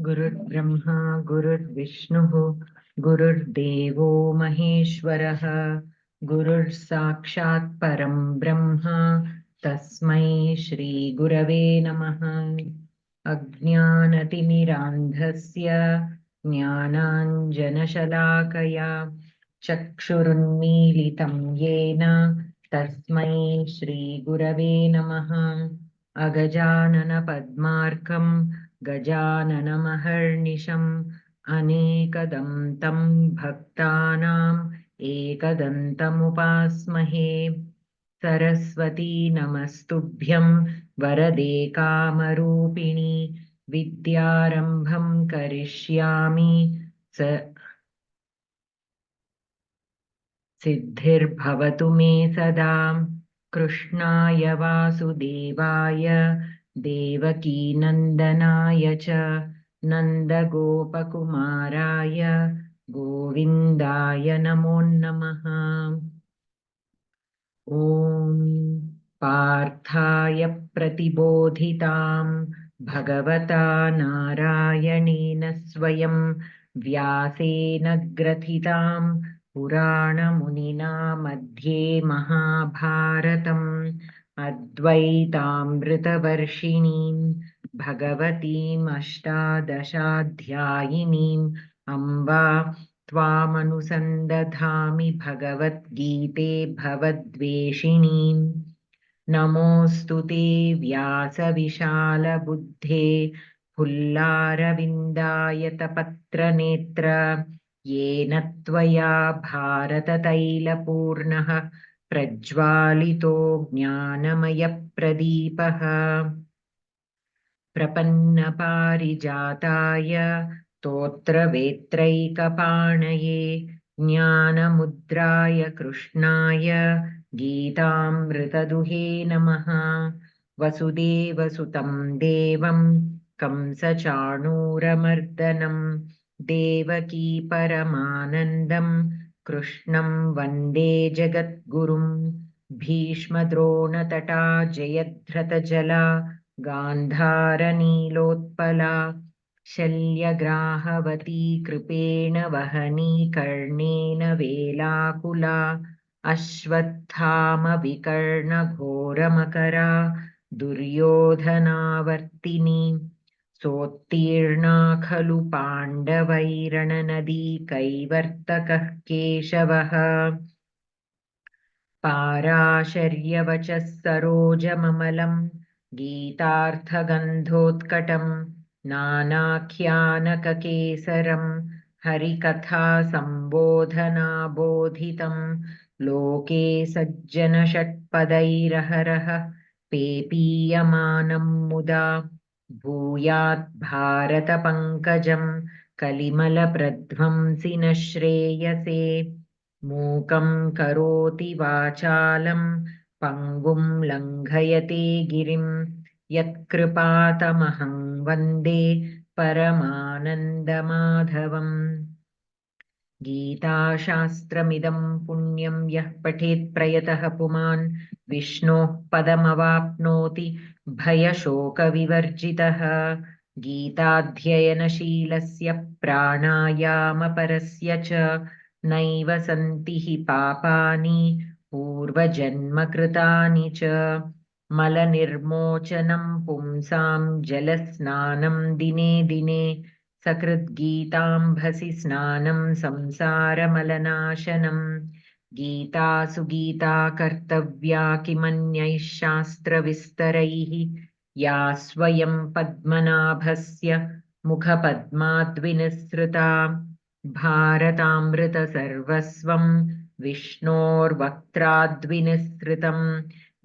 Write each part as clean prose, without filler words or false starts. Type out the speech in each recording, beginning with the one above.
गुरुर्ब्रह्मा गुरुर्विष्णुः गुरुर्देवो महेश्वरः गुरुर्साक्षात् परं ब्रह्म तस्मै श्रीगुरवे नमः। अज्ञानतिमिरान्धस्य ज्ञानाञ्जनशलाकया चक्षुरुन्मीलितं येन तस्मै श्रीगुरवे नमः। अगजाननपद्मार्कं गजाननमहर्निशम् अनेकदन्तं भक्तानाम् एकदन्तमुपास्महे। सरस्वती नमस्तुभ्यं वरदे कामरूपिणि विद्यारम्भं करिष्यामि सिद्धिर्भवतु मे सदा। कृष्णाय वासुदेवाय देवकीनन्दनाय च नन्दगोपकुमाराय गोविन्दाय नमो नमः। ॐ पार्थाय प्रतिबोधितां भगवता नारायणेन स्वयं व्यासेन ग्रथितां पुराणमुनिना मध्ये महाभारतम् अद्वैतामृतवर्षिणीं भगवतीम् अष्टादशाध्यायिनीम् अम्बा त्वामनुसन्दधामि भगवद्गीते भवद्वेषिणीम्। नमोऽस्तु ते व्यासविशालबुद्धे फुल्लारविन्दायतपत्रनेत्र येन त्वया भारततैलपूर्णः प्रज्वालितो ज्ञानमयप्रदीपः। प्रपन्नपारिजाताय स्तोत्रवेत्रैकपाणये ज्ञानमुद्राय कृष्णाय गीतामृतदुहे नमः। वसुदेवसुतं देवं कंसचाणूरमर्दनं देवकी परमानन्दं कृष्णं वन्दे जगद्गुरुं। भीष्मद्रोणतटा जयद्रथजला गान्धारनीलोत्पला शल्यग्राहवती कृपेण वहनी कर्णेन वेलाकुला अश्वत्थामविकर्णघोरमकरा दुर्योधनावर्तिनी सोत्तीर्णा खलु पाण्डवैरणनदी कैवर्तकः केशवः। पाराशर्यवचः सरोजममलं गीतार्थगन्धोत्कटं नानाख्यानककेसरं हरिकथासम्बोधनाबोधितं लोके सज्जनषट्पदैरहरः पेपीयमानं मुदा भूयात् भारतपङ्कजं कलिमलप्रध्वंसिन श्रेयसे। मूकं करोति वाचालं पङ्गुं लङ्घयते गिरिं यत्कृपातमहं वन्दे परमानन्दमाधवम्। गीताशास्त्रमिदं पुण्यं यः पठेत् प्रयतः पुमान् विष्णोः पदमवाप्नोति भयशोकविवर्जितः। गीताध्ययनशीलस्य प्राणायामपरस्य च नैव सन्ति हि पापानि पूर्वजन्मकृतानि च। मलनिर्मोचनं पुंसां जलस्नानं दिने दिने सकृद्गीताम्भसि स्नानं संसारमलनाशनं। गीतासु गीता कर्तव्या किमन्यैः शास्त्रविस्तरैः या स्वयं पद्मनाभस्य मुखपद्माद्विनिसृता। भारतामृतसर्वस्वं विष्णोर्वक्त्राद्विनिसृतं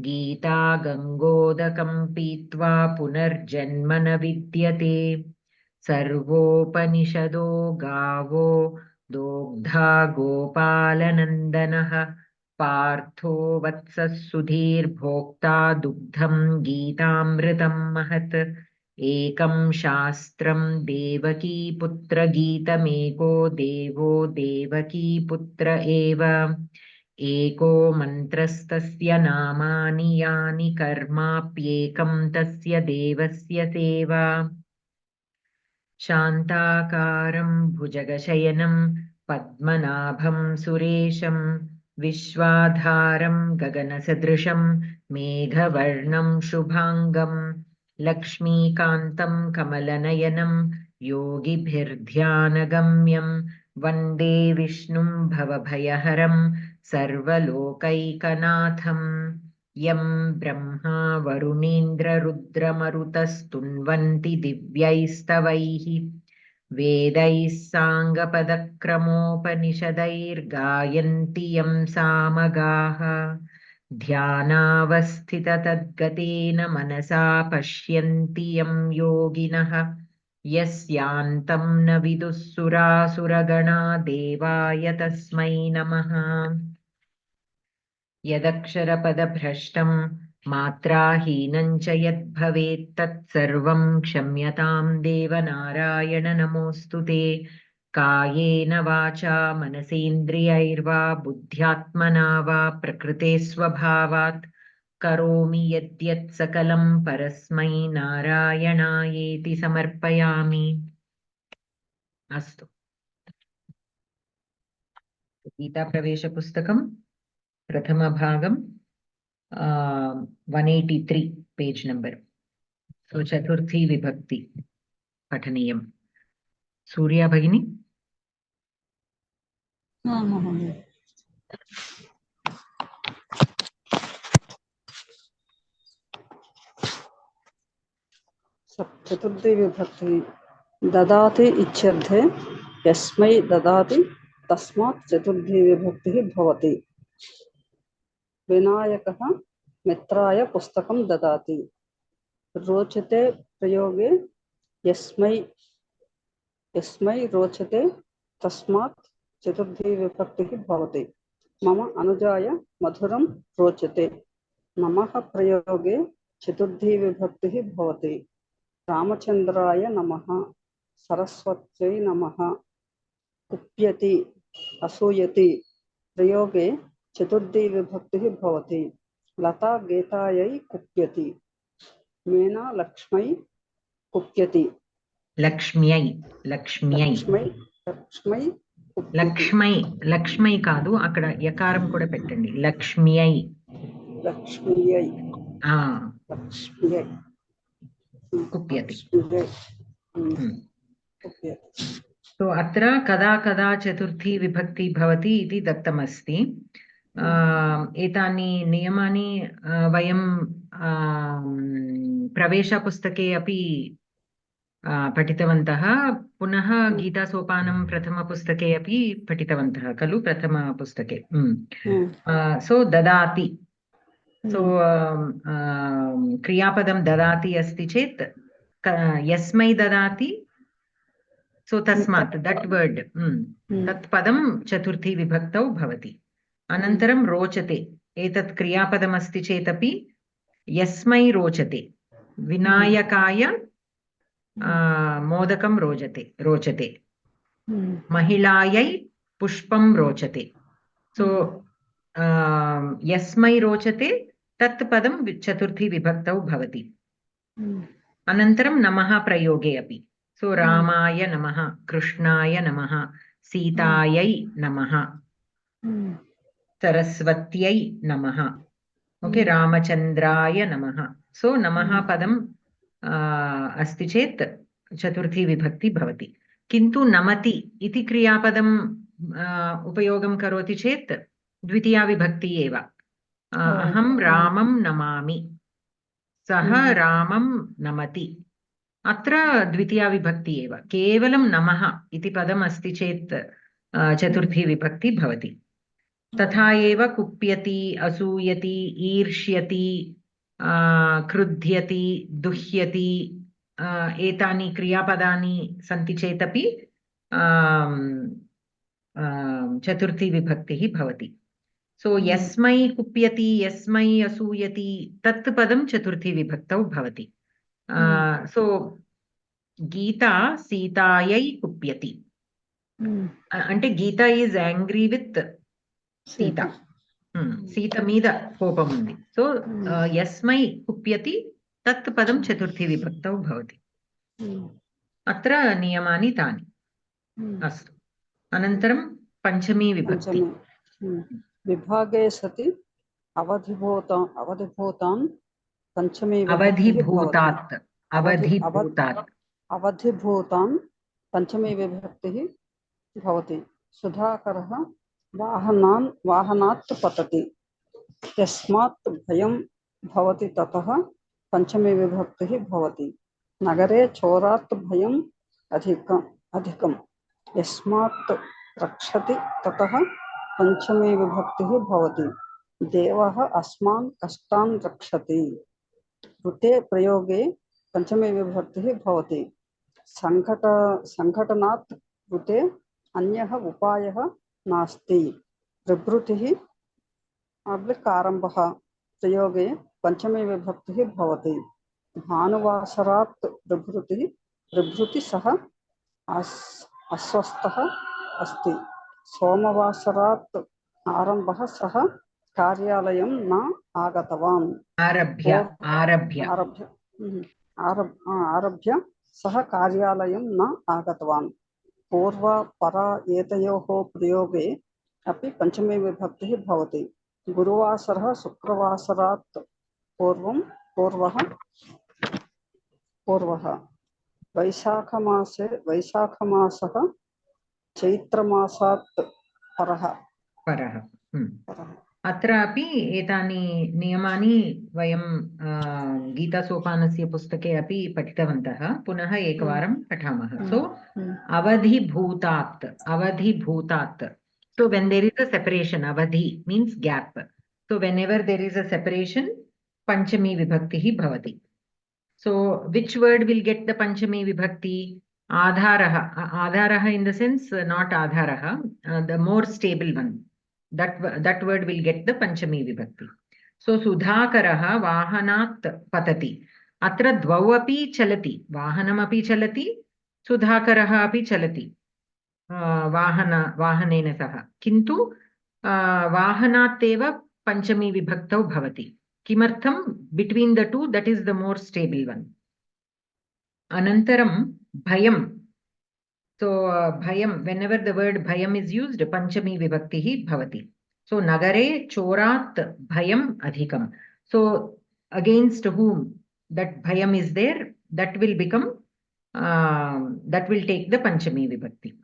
गीता गङ्गोदकं पीत्वा पुनर्जन्म न विद्यते। सर्वोपनिषदो गावो दोग्धा गोपालनन्दनः पार्थो वत्सः सुधीर्भोक्ता दुग्धं गीतामृतं महत्। एकं शास्त्रं देवकीपुत्रगीतमेको देवो देवकीपुत्र एव। एको मन्त्रस्तस्य नामानि यानि कर्माप्येकं तस्य देवस्य सेवा। शान्ताकारं भुजगशयनं पद्मनाभं सुरेशं विश्वाधारं गगनसदृशं मेघवर्णं शुभाङ्गं लक्ष्मीकान्तं कमलनयनं योगिभिर्ध्यानगम्यं वन्दे विष्णुं भवभयहरं सर्वलोकैकनाथं यं ब्रह्मा वरुणेन्द्ररुद्रमरुतस्तुन्वन्ति दिव्यैस्तवैः वेदैः साङ्गपदक्रमोपनिषदैर्गायन्ति यं सामगाः ध्यानावस्थिततद्गतेन मनसा पश्यन्ति यं योगिनः यस्यान्तं न विदुः सुरासुरगणा देवाय तस्मै नमः यदक्षरपदभ्रष्टं मात्राहीनं च यद्भवेत् तत्सर्वं क्षम्यतां देवनारायण नमोऽस्तु ते कायेन वाचा मनसेन्द्रियैर्वा बुद्ध्यात्मना वा प्रकृते स्वभावात् करोमि यद्यत् सकलं परस्मै नारायणायेति समर्पयामि। अस्तु, गीताप्रवेशपुस्तकं प्रथमभागं 183 पेज नंबर। सो चतुर्थी विभक्ति पठनीयं। सूर्या भगिनी। चतुर्थी विभक्ति ददाति इत्यर्थे यस्मै ददाति तस्मात् चतुर्थी विभक्तिः भवति। विनायकः मित्राय पुस्तकं ददाति। रोचते प्रयोगे यस्मै रोचते तस्मात् चतुर्थी विभक्तिः भवति। मम अनुजाय मधुरं रोचते। नमः प्रयोगे चतुर्थी विभक्तिः भवति। रामचंद्राय नमः। सरस्वत्यै नमः। कुप्यति असूयति प्रयोगे चतुर्थी विभक्तिः भवति। लता गीतायै कुप्यति। मीना लक्ष्मै कुप्यति। लक्ष्म्यै కాదు, అక్కడ యకారం కూడా పెట్టండి. లక్ష్మ్యై कुप्यति। तो अत्र कदा कदा चतुर्थी विभक्ति भवति इति दत्तमस्ति। एतानि नियमानि वयं प्रवेशपुस्तके अपि पठितवन्तः। पुनः गीतासोपानं प्रथमपुस्तके अपि पठितवन्तः खलु, प्रथमपुस्तके। सो ददाति, सो क्रियापदं ददाति अस्ति चेत् यस्मै ददाति, सो तस्मात्, दट् वर्ड्, तत् पदं चतुर्थी विभक्तौ भवति। अनन्तरं रोचते, एतत् क्रियापदमस्ति चेदपि यस्मै रोचते, विनायकाय मोदकं रोचते, महिलायै पुष्पं रोचते। सो यस्मै रोचते तत् पदं चतुर्थी विभक्तौ भवति। अनन्तरं नमः प्रयोगे अपि, सो रामाय नमः, कृष्णाय नमः, सीतायै नमः, सरस्वत्यै नमः, ओके, रामचन्द्राय नमः। सो नमः पदं अस्ति चेत् चतुर्थी विभक्ति भवति। किन्तु नमति इति क्रियापदं उपयोगं करोति चेत् द्वितीया विभक्ति एव। अहं रामं नमामि, सः रामं नमति, अत्र द्वितीया विभक्ति एव। केवलं नमः इति पदम् अस्ति चेत् चतुर्थी विभक्ति भवति। तथा एव कुप्यति, असूयति, ईर्ष्यति, क्रुध्यति, दुह्यति, एतानि क्रियापदानि सन्ति चेदपि चतुर्थी विभक्तिः भवति। सो यस्मै कुप्यति, यस्मै असूयति, तत् पदं चतुर्थी विभक्तौ भवति। सो गीता सीतायै कुप्यति, అంటే గీత is angry with Sita, Sita మీద కోపం ఉంది. సో యస్మై కుప్యతి, తత్ పదం చతుర్థీ విభక్తౌ భవతి. अत्र नियमानि तानि अस्तु अनन्तरं पञ्चमी विभक्ति विभागे सति अवधिभूतान् पञ्चमी विभक्तिः भवति अवधिभूतान् पञ्चमी विभक्तिः भवति सुधाकरः वाहनात् पतति यस्मात् भयं भवति ततः पञ्चमी विभक्तिः भवति नगरे चोरात् भयम् अधिकं यस्मात् रक्षति ततः पञ्चमी विभक्तिः भवति देवः अस्मान् कष्टान् रक्षति ऋते प्रयोगे पञ्चमी विभक्तिः भवति सङ्घटनात् ऋते अन्यः उपायः नास्ति प्रभृतिः आरम्भः प्रयोगे पञ्चमी विभक्तिः भवति भानुवासरात् प्रभृति सः अस्वस्थः अस्ति सोमवासरात् आरम्भः सः कार्यालयं न आगतवान् आरभ्य सः कार्यालयं न आगतवान् पूर्व परा एतयोः प्रयोगे अपि पञ्चमी विभक्तिः भवति गुरुवासरः शुक्रवासरात् पूर्वः वैशाखमासः चैत्रमासात् परः अत्रापि एतानि नियमानि वयं गीतासोपानस्य पुस्तके अपि पठितवन्तः पुनः एकवारं पठामः सो अवधिभूतात् so when there is a separation avadhi means gap so whenever there is a separation panchami vibhakti bhavati so which word will get the panchami vibhakti adharah in the sense not adharah the more stable one that word will get the panchami vibhakti so sudhakarah vahanat patati atra dvau api chalati vahanam api chalati sudhakarah api chalati वाहनेन सह किन्तु वाहनात् एव पञ्चमी विभक्तौ भवति किमर्थं between the two that is the more stable one अनन्तरं भयं सो भयं whenever the word bhayam is used panchami vibhaktiः भवति so nagare chorat bhayam adhikam so against whom that bhayam is there that will become that will take the panchami vibhakti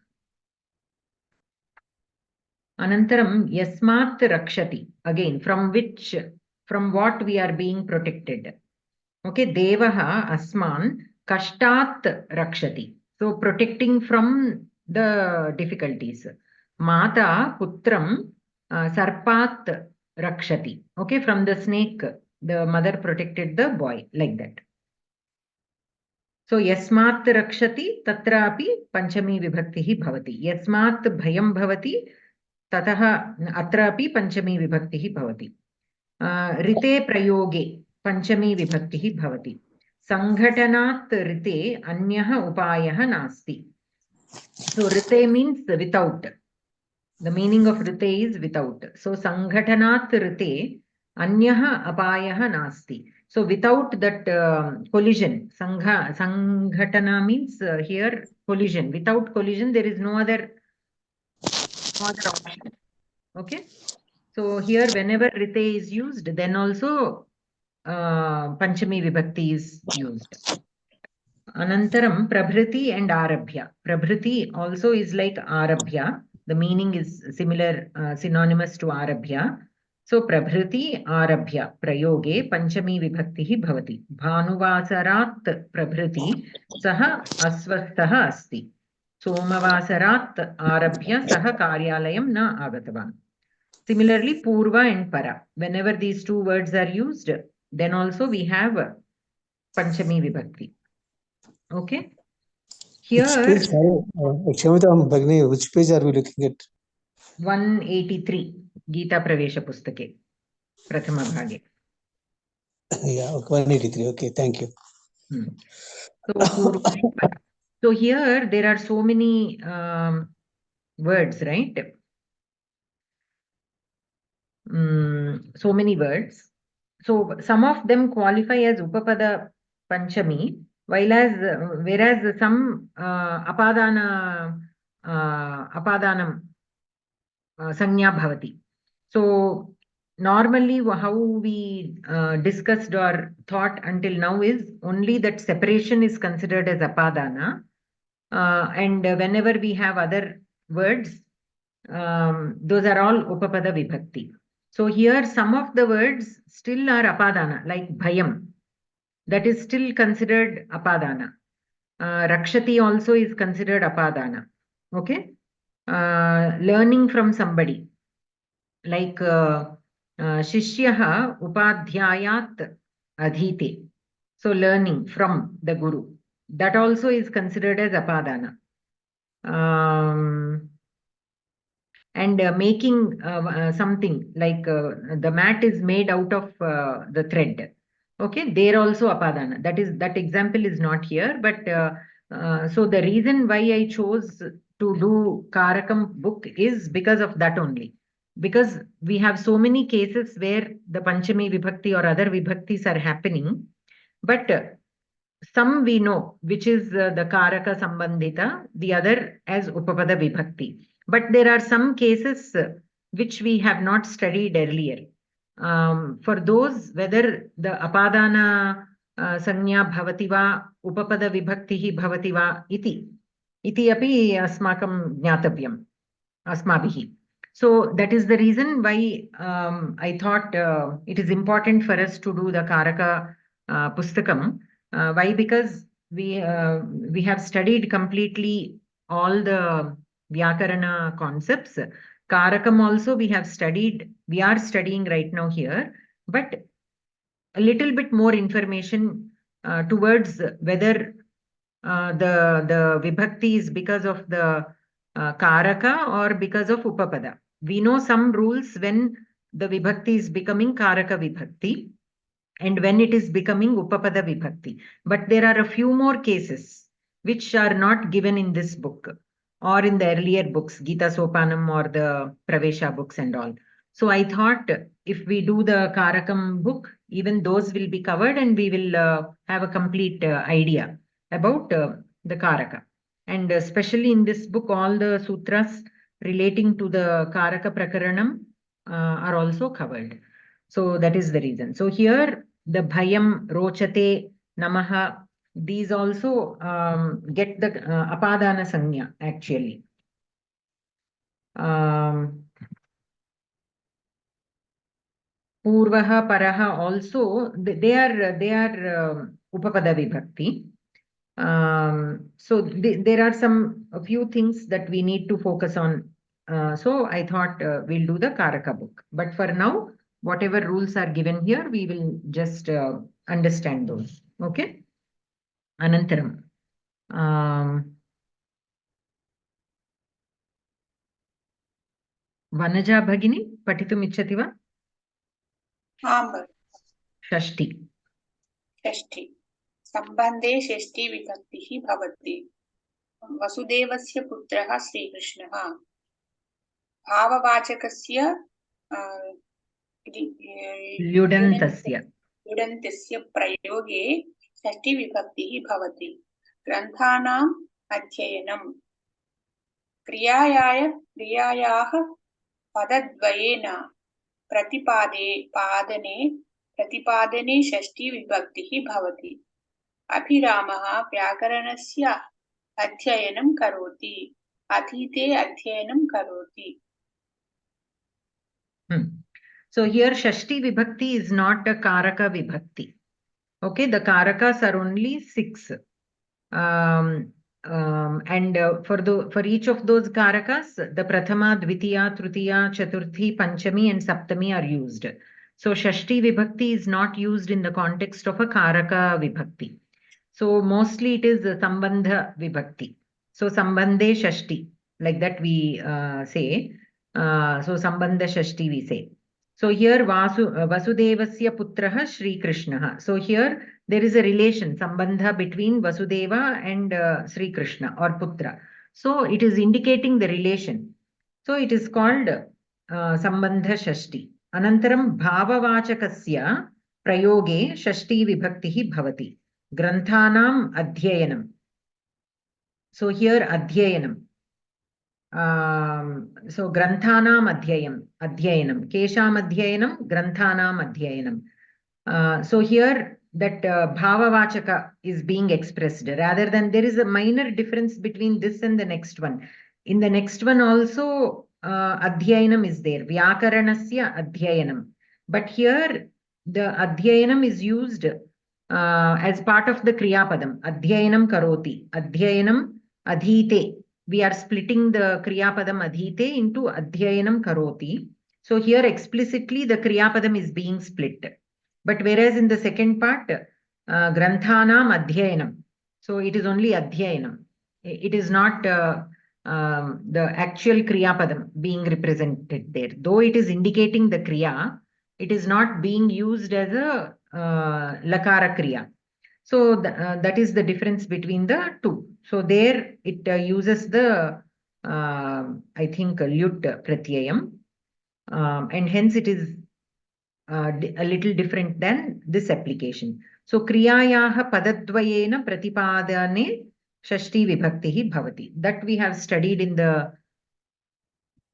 Anantaram yasmat rakshati again from what we are being protected okay devaha asman kashtat rakshati so protecting from the difficulties mata putram sarpat rakshati okay from the snake the mother protected the boy like that so yasmat rakshati tatra api panchami vibhaktihi bhavati yasmat bhayam bhavati ततः अत्रापि पञ्चमी विभक्तिः भवति ऋते प्रयोगे पञ्चमी विभक्तिः भवति सङ्घटनात् ऋते अन्यः उपायः नास्ति so ऋते means without the meaning of ऋते is without so सङ्घटनात् ऋते अन्यः उपायः नास्ति so without that collision सङ्घटना means here collision without collision there is no other option okay so here whenever rite is used then also panchami vibhakti is used anantaram prabhriti and arabhya prabhriti also is like arabhya the meaning is similar synonymous to arabhya so prabhriti arabhya prayoge panchami vibhakti bhavati bhanuvasarat prabhriti saha asvastha asti सोमवासरात् आरभ्य सः कार्यालयं न आगतवान् similarly purva and para whenever these two words are used then also we have panchami vibhakti okay here which page are we looking at 183 Geetha Pravesha pustake prathama bhage yeah 183 okay thank you so purva and para so here there are so many words right so many words so some of them qualify as upapada panchami whereas some apadanam sanya bhavati. So normally how we discussed or thought until now is only that separation is considered as apadana, and whenever we have other words, those are all upapada vibhakti. So here some of the words still are apadana, like bhayam, that is still considered apadana. Rakshati also is considered apadana. Okay, learning from somebody, like shishyaha upadhyayat adhite. So learning from the guru, that also is considered as apadana. And making something like the mat is made out of the thread. Okay, there also apadana. That example is not here, but so the reason why I chose to do Karakam book is because of that only. Because we have so many cases where the Panchami Vibhakti or other Vibhaktis are happening, but some we know, which is the Karaka Sambandhita, the other as Upapada Vibhakti. But there are some cases which we have not studied earlier. For those, whether the Apadana Sanya Bhavati va, Upapada Vibhaktihi Bhavati va iti api asmakam jnatavyam, asmabhihi. So that is the reason why I thought it is important for us to do the Karaka Pustakam. Why? Because we have studied completely all the Vyakarana concepts. Karakam also we have studied, we are studying right now here, but a little bit more information towards whether the Vibhakti is because of the Karaka or because of Upapada. We know some rules when the Vibhakti is becoming Karaka Vibhakti and when it is becoming Upapada Vibhakti. But there are a few more cases which are not given in this book or in the earlier books, Geetha Sopanam or the Pravesha books and all. So I thought if we do the Karakam book, even those will be covered and we will have a complete idea about the Karaka. And especially in this book, all the sutras relating to the Karaka Prakaranam are also covered. So that is the reason. So here the bhayam, rochate, namaha, these also get the apadana sanya actually. Purvaha, paraha also they are upapada vibhakti. So there are a few things that we need to focus on. So I thought we'll do the Karaka book. But for now, whatever rules are given here, we will just understand those. Okay. Anantaram. Vanaja Bhagini, Patitum Ichchati va? Shashti. षष्ठी सम्बन्धे षष्ठी विभक्तिः भवति वसुदेवस्य पुत्रः श्रीकृष्णः भाववाचकस्य ल्युडन्तस्य प्रयोगे षष्ठी विभक्तिः भवति ग्रन्थानाम् अध्ययनं क्रियायाः पदद्वयेन प्रतिपादने षष्ठी विभक्तिः भवति अभिरामः व्याकरणस्य अध्ययनं करोति अधीते अध्ययनं करोति. So here Shashti Vibhakti is not a Karaka Vibhakti. Okay, the Karakas are only 6. And for each of those Karakas, the Prathama, Dvitiya, Tritiya, Chaturthi, Panchami and Saptami are used. So Shashti Vibhakti is not used in the context of a Karaka Vibhakti. So mostly it is a Sambandha Vibhakti. So Sambandhe Shashti, like that we say. So Sambandha Shashti we say. So here Vasudevasya Putraha Sri Krishnaha. So here there is a relation, Sambandha between Vasudeva and Sri Krishna or Putra. So it is indicating the relation. So it is called Sambandha Shashti. Anantaram Bhavavachakasya Prayoge Shashti Vibhaktihi Bhavati. Granthanam Adhyayanam. So here Adhyayanam. So Granthanam Adhyayanam. Kesham Adhyayanam, Granthanam Adhyayanam. So here that Bhavavachaka is being expressed rather than there is a minor difference between this and the next one. In the next one also Adhyayanam is there. Vyakaranasya Adhyayanam. But here the Adhyayanam is used as part of the Kriya Padam. Adhyayanam Karoti. Adhyayanam Adhite. We are splitting the Kriya Padam Adhite into Adhyayanam Karoti. So here explicitly the Kriya Padam is being split. But whereas in the second part, Granthanam Adhyayanam. So it is only Adhyayanam. It is not the actual Kriya Padam being represented there. Though it is indicating the Kriya, it is not being used as a Lakara Kriya. So that is the difference between the two. So there it uses the, I think, Lyut Pratyayam. And hence it is a little different than this application. So Kriyayaha Padadvayena Pratipadane Shashti Vibhaktihi Bhavati. That we have studied in the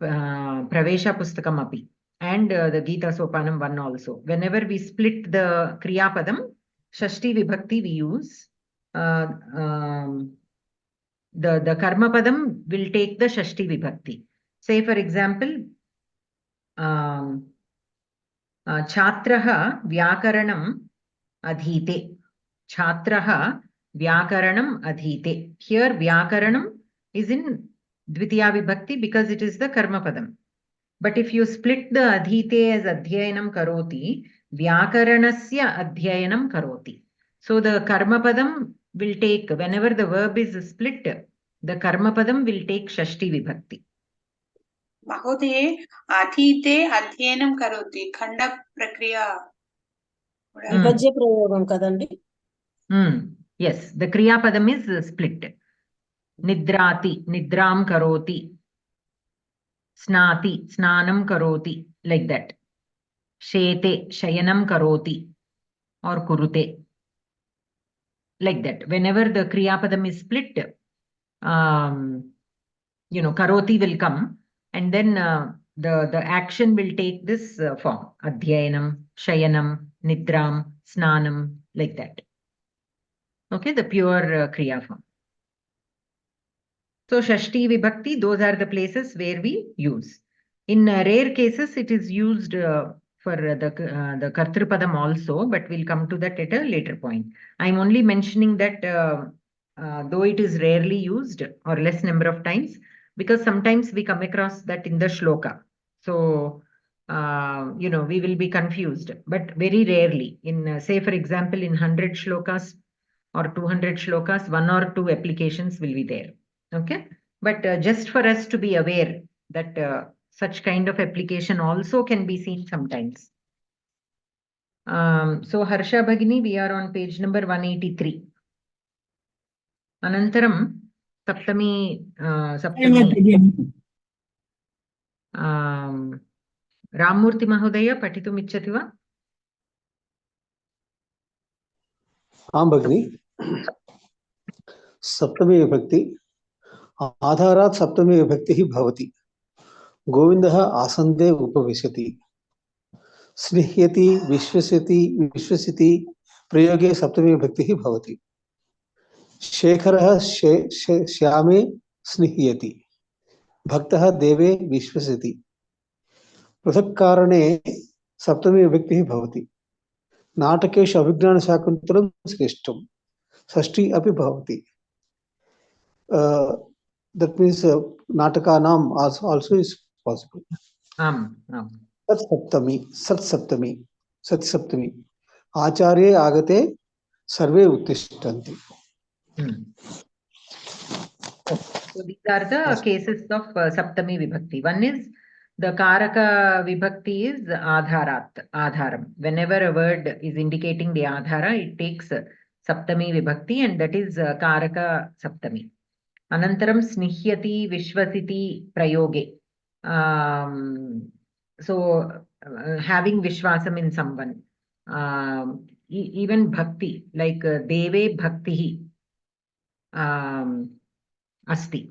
Pravesha Pustakam api and the Geetha Sopanam 1 also. Whenever we split the Kriya Padam, Shashti Vibhakti we use. The Karma Padam will take the Shashti Vibhakti. Say for example, Chhatraha Vyakaranam Adhite. Chhatraha Vyakaranam Adhite. Here Vyakaranam is in Dvitiya Vibhakti because it is the Karma Padam. But if you split the Adhite as Adhyayanam Karoti, Vyakaranasya Adhyayanam Karoti. So the Karma Padam will take, whenever the verb is split, the Karma Padam will take Shashti Vibhakti. Mahodaya, Adhite Adhyanam Karoti, Khanda Prakriya. Vibhajya prayogam kadandi. Yes, the Kriya Padam is split. Nidrati, Nidram Karoti. Snati, Snanam Karoti, like that. Shete, Shayanam Karoti, or Kurute. Like that. Whenever the Kriya Padam is split, Karoti will come, and then the action will take this form. Adhyayanam, Shayanam, Nidram, Snanam, like that. Okay, the pure Kriya form. So Shashti Vibhakti, those are the places where we use. In rare cases, it is used for the Kartrupadam also, but we'll come to that at a later point. I'm only mentioning that though it is rarely used or less number of times, because sometimes we come across that in the shloka. So, we will be confused, but very rarely. In, say, for example, in 100 shlokas or 200 shlokas, 1 or 2 applications will be there. Okay, but just for us to be aware that such kind of application also can be seen sometimes. So Harsha Bhagini, we are on page number 183. Anantaram Saptami Ramurti Mahodaya Patitum Ichchati va? Bhagini. Saptami Vibhakti. Adharat Saptami Vibhakti Bhavati. Govindaha Asande Upavishyati. Snihyati Vishwasiti Prayoge Saptami Vibhakti Bhavati. Shekharaha Shyame Snihyati. Bhaktaha Deve Vishwasiti. Prathakkarane Saptami Vibhakti Bhavati. Natakeshu Abhignana Shakuntalam Srishtam. Sashti api bhavati. That means Natakanam also is possible. Sat Saptami. Acharye agate sarve uttishtanti. So these are the cases of Saptami Vibhakti. One is the Karaka Vibhakti is Adharam. Whenever a word is indicating the Adhara, it takes Saptami Vibhakti, and that is Karaka Saptami. Anantaram Snihyati Vishwasiti Prayoge. So having Vishwasam in someone. even bhakti, like deve bhaktihi asti.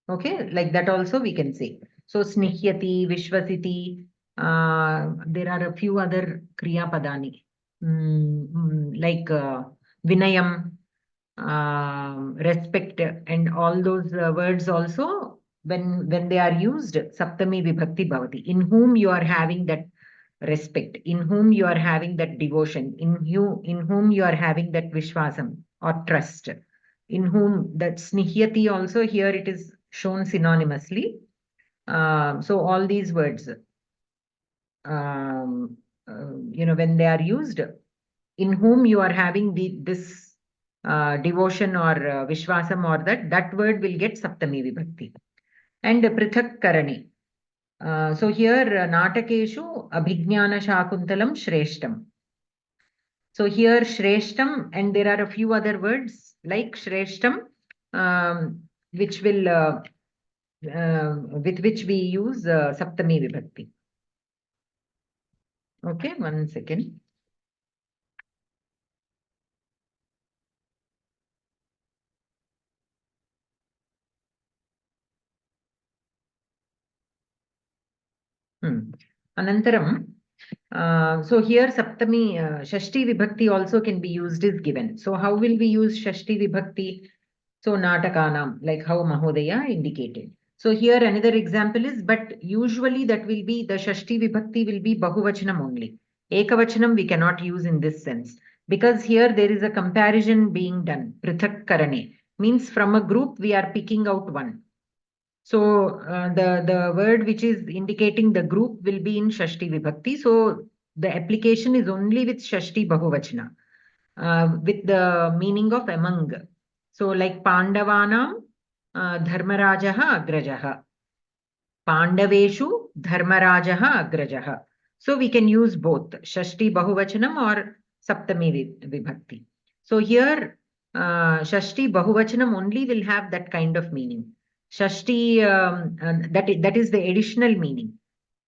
Okay, like that also we can say. So snihyati, vishvasiti, there are a few other kriya padani, like vinayam, respect, and all those words also, when they are used, saptami vibhakti bhavati. In whom you are having that respect, in whom you are having that devotion, in whom you are having that vishwasam or trust, in whom that snihyati also, here it is shown synonymously. So all these words, when they are used, in whom you are having this devotion or vishwasam, or that word will get saptami vibhakti. And prithak karani. So here natakeshu abhignana shakuntalam shreshtam. So here shreshtam, and there are a few other words like shreshtam, which will with which we use saptami vibhakti. Okay, 1 second. Anantaram. So here Saptami, Shashti Vibhakti also can be used is given. So how will we use Shashti Vibhakti? So Natakanam, like how Mahodaya indicated. So here another example is, but usually that will be, the Shashti Vibhakti will be Bahuvachanam only. Ekavachanam we cannot use in this sense, because here there is a comparison being done. Prithak Karane means from a group we are picking out one. So the word which is indicating the group will be in Shashti Vibhakti. So the application is only with Shashti Bahuvachana, with the meaning of among. So like Pandavanam Dharmarajaha Agrajaha. Pandaveshu Dharmarajaha Agrajaha. So we can use both Shashti Bahuvachanam or Saptami Vibhakti. So here Shashti Bahuvachanam only will have that kind of meaning. Shashti, that is the additional meaning.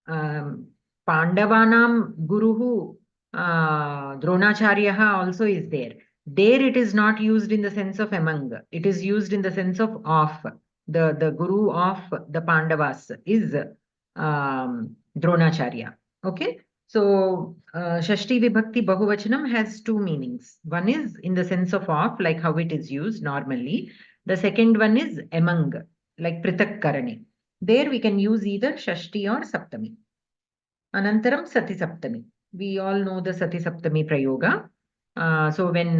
Pandavanam Guruhu Dronacharyaha also is there. There it is not used in the sense of among. It is used in the sense of the Guru of the Pandavas is Dronacharya. Okay. So Shashti Vibhakti Bahuvachanam has two meanings. One is in the sense of like how it is used normally. The second one is among, like Prithak Karani. There we can use either Shashti or Saptami. Anantaram Sati Saptami. We all know the Sati Saptami Prayoga. So when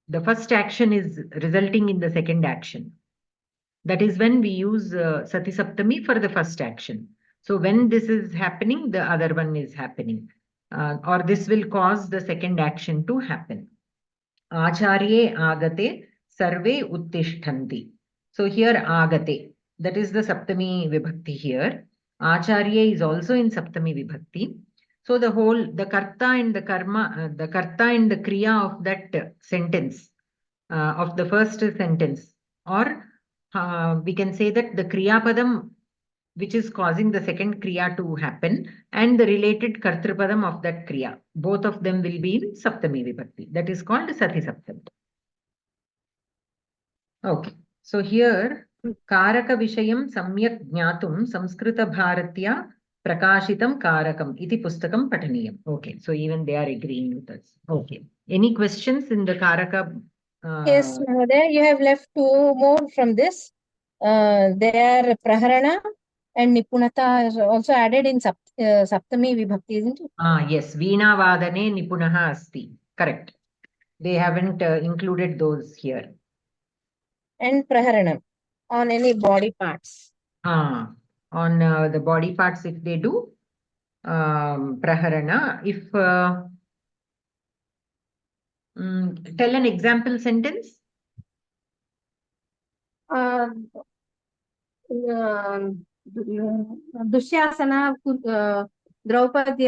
the first action is resulting in the second action, that is when we use Sati Saptami for the first action. So when this is happening, the other one is happening, or this will cause the second action to happen. Acharye agate sarve uttishtanti. So here agate, that is the Saptami Vibhakti here. Acharye is also in Saptami Vibhakti. So the karta and the karma, the karta and the kriya of that sentence, of the first sentence, or we can say that the kriya padam which is causing the second kriya to happen, and the related kartrupadam of that kriya, both of them will be in Saptami Vibhakti. That is called Sati Saptami. Okay. So here Karaka Vishayam Samyak Jnatum Samskritha BharaTiya Prakashitam Karakam iti pustakam pataniyam. Okay. So even they are agreeing with us. Okay. Any questions in the Karaka? Yes, Mahodaya, you have left two more from this. They are Praharana and Nipunata is also added in Saptami Vibhakti, isn't it? Yes. Veena Vadane Nipunaha Asti. Correct. They haven't included those here. And Praharanam on any body parts. On the body parts, if they do Praharana. If tell an example sentence. Dushyasana Draupadi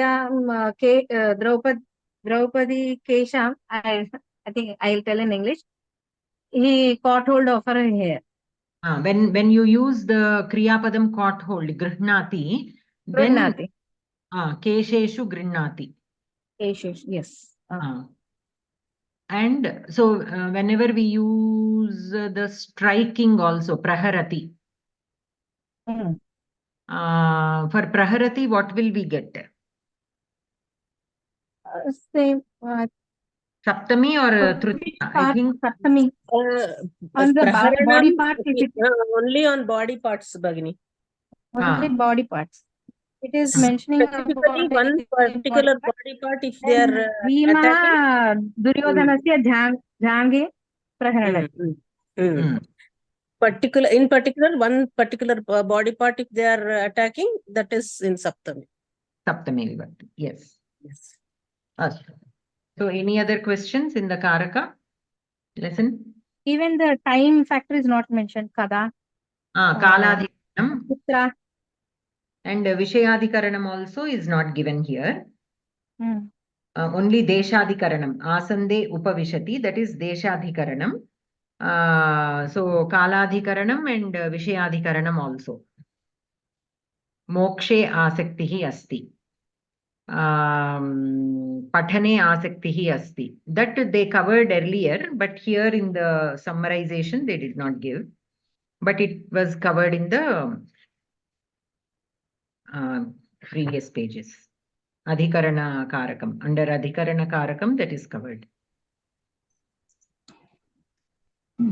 Kesham. I think I'll tell in English. He caught hold of her hair. When you use the Kriya Padam caught hold, Grihnati, then Grihnati. Kesheshu Grihnati. Kesheshu, yes. And so whenever we use the striking also, praharati. For praharati, what will we get? Same. Saptami or Tritiya? I think Saptami. On the body part, only on body parts, Bhagini. Only body parts. It is mentioning specifically one particular body part if they are attacking. Duryodanasya Jhange Praharati. In particular, one particular body part if they are attacking, that is in Saptami. Saptami Vibhakti, yes. So any other questions in the Karaka lesson? Even the time factor is not mentioned, Kada. Kaladhikaranam. And Vishayadhikaranam also is not given here. Only Deshadhikaranam. Asande Upavishati, that is Deshadhikaranam. So Kaladhikaranam and Vishayadhikaranam also. Mokshe Asaktihi Asti. Pathane Asaktihi Asti. That they covered earlier, but here in the summarization they did not give. But it was covered in the previous pages. Adhikarana Karakam. Under Adhikarana Karakam, that is covered.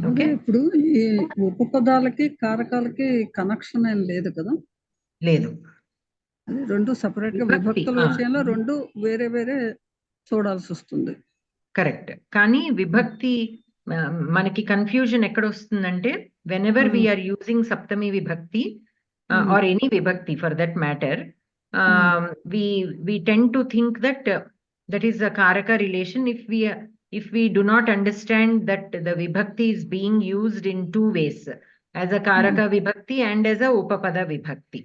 Okay. ఇప్పుడు ఈ ఉపపదాలకి కారకాలకి connection ఏం లేదు కదా? లేదు. అది రెండు separate గా విభక్తుల విషయంలో రెండు వేరే వేరే చూడాల్సి వస్తుంది. కరెక్ట్. కానీ విభక్తి మనకి కన్ఫ్యూజన్ ఎక్కడ వస్తుందంటే whenever we are using saptami vibhakti or any vibhakti for that matter, we tend to think that that is a karaka relation if we do not understand that the vibhakti is being used in two ways, as a karaka vibhakti and as a upapada vibhakti.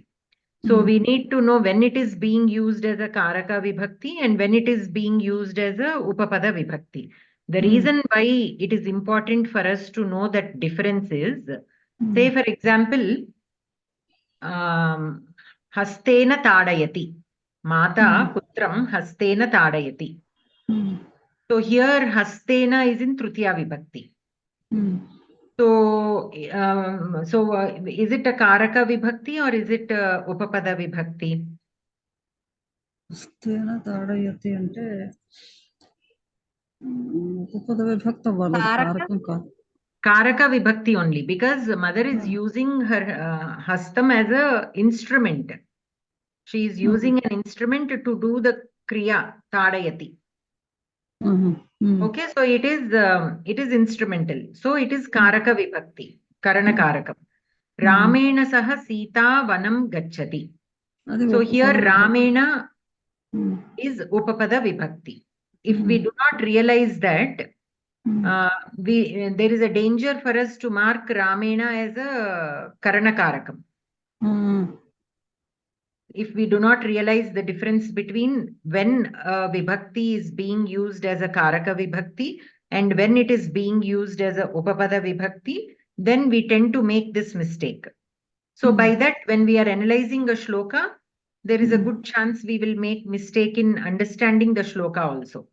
So we need to know when it is being used as a karaka vibhakti and when it is being used as a upapada vibhakti. The reason why it is important for us to know that difference is, say for example, hastena tadayati. Mata putram hastena tadayati. So here hastena is in tritiya vibhakti. So is it a karaka vibhakti or is it a upapada vibhakti? hastena tadayati ante upapada vibhakti avvaladu, karakam kaadu. Karaka vibhakti only, because mother is using her hastam as a instrument. She is using an instrument to do the kriya tadayati. Okay, so it is instrumental. So it is karaka vibhakti, karana karakam. Ramena saha Sita vanam gacchati. So here Ramena is upapada vibhakti. If we do not realize that, there is a danger for us to mark Ramena as a karana karakam. If we do not realize the difference between when vibhakti is being used as a karaka vibhakti and when it is being used as a upapada vibhakti, then we tend to make this mistake. So by that, when we are analyzing a shloka, there is a good chance we will make mistake in understanding the shloka also.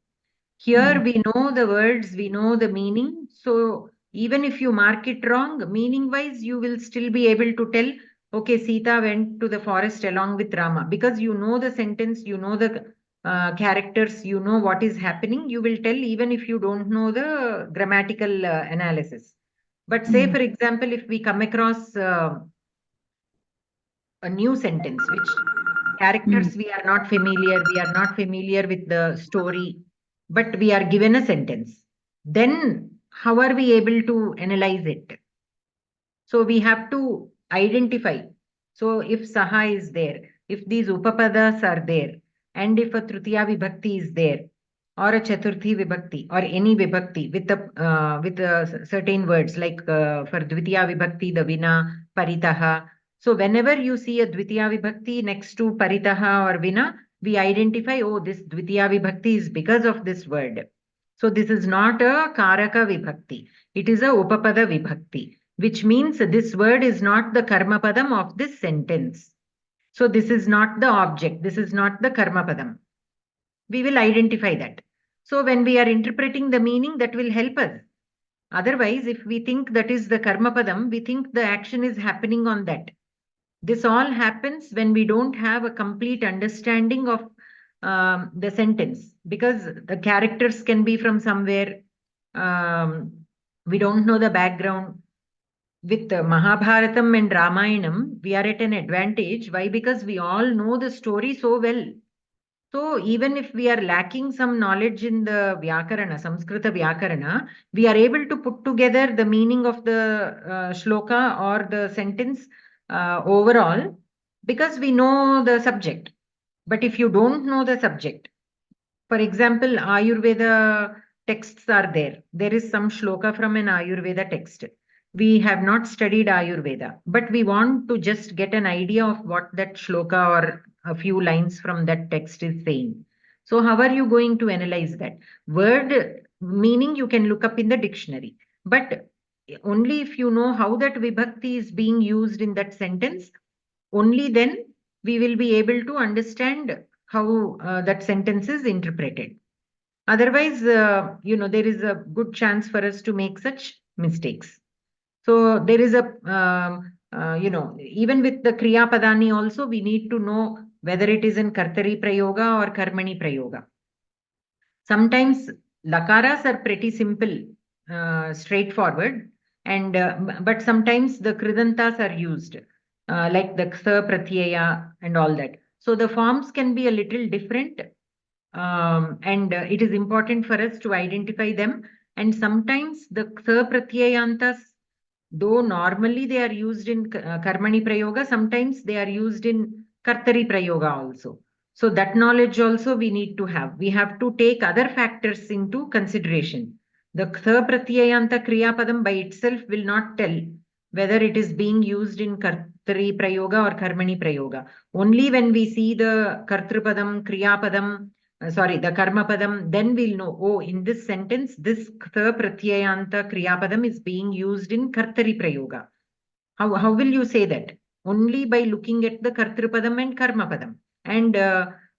Here we know the words, we know the meaning. So even if you mark it wrong, meaning wise, you will still be able to tell, okay, Sita went to the forest along with Rama. Because you know the sentence, you know the characters, you know what is happening, you will tell even if you don't know the grammatical analysis. But say, for example, if we come across a new sentence, which characters we are not familiar with the story, but we are given a sentence, then how are we able to analyze it? So we have to identify. So if saha is there, if these upapadas are there, and if a tritiya vibhakti is there, or a chaturthi vibhakti, or any vibhakti with certain words, like for dvitiya vibhakti, the vina, paritaha. So whenever you see a dvitiya vibhakti next to paritaha or vina, we identify, oh, this dvitiya vibhakti is because of this word. So this is not a karaka vibhakti. It is a upapada vibhakti, which means this word is not the karma padam of this sentence. So this is not the object. This is not the karma padam. We will identify that. So when we are interpreting the meaning, that will help us. Otherwise, if we think that is the karma padam, we think the action is happening on that. This all happens when we don't have a complete understanding of the sentence, because the characters can be from somewhere. We don't know the background. With Mahabharatam and Ramayanam, we are at an advantage. Why? Because we all know the story so well. So even if we are lacking some knowledge in the Vyakarana, Samskrita Vyakarana, we are able to put together the meaning of the shloka or the sentence overall, because we know the subject. But if you don't know the subject, for example, Ayurveda texts are there. There is some shloka from an Ayurveda text. We have not studied Ayurveda, but we want to just get an idea of what that shloka or a few lines from that text is saying. So how are you going to analyze that? Word meaning you can look up in the dictionary, but only if you know how that vibhakti is being used in that sentence, only then we will be able to understand how that sentence is interpreted. Otherwise, there is a good chance for us to make such mistakes. So there is even with the Kriya Padani also, we need to know whether it is in Kartari Prayoga or Karmani Prayoga. Sometimes lakaras are pretty simple, straightforward, and but sometimes the kridantas are used, like the ksa pratyaya and all that. So the forms can be a little different, and it is important for us to identify them. And sometimes the ksa pratyayantas, though normally they are used in Karmani Prayoga, sometimes they are used in Kartari Prayoga also. So that knowledge also we need to have. We have to take other factors into consideration. The Kha Pratyayanta Kriya Padam by itself will not tell whether it is being used in Kartari Prayoga or Karmani Prayoga. Only when we see the Kartrupadam, Kriya Padam, the Karma Padam, then we'll know, oh, in this sentence, this Kha Pratyayanta Kriya Padam is being used in Kartari Prayoga. How will you say that? Only by looking at the Kartrupadam and Karma Padam. And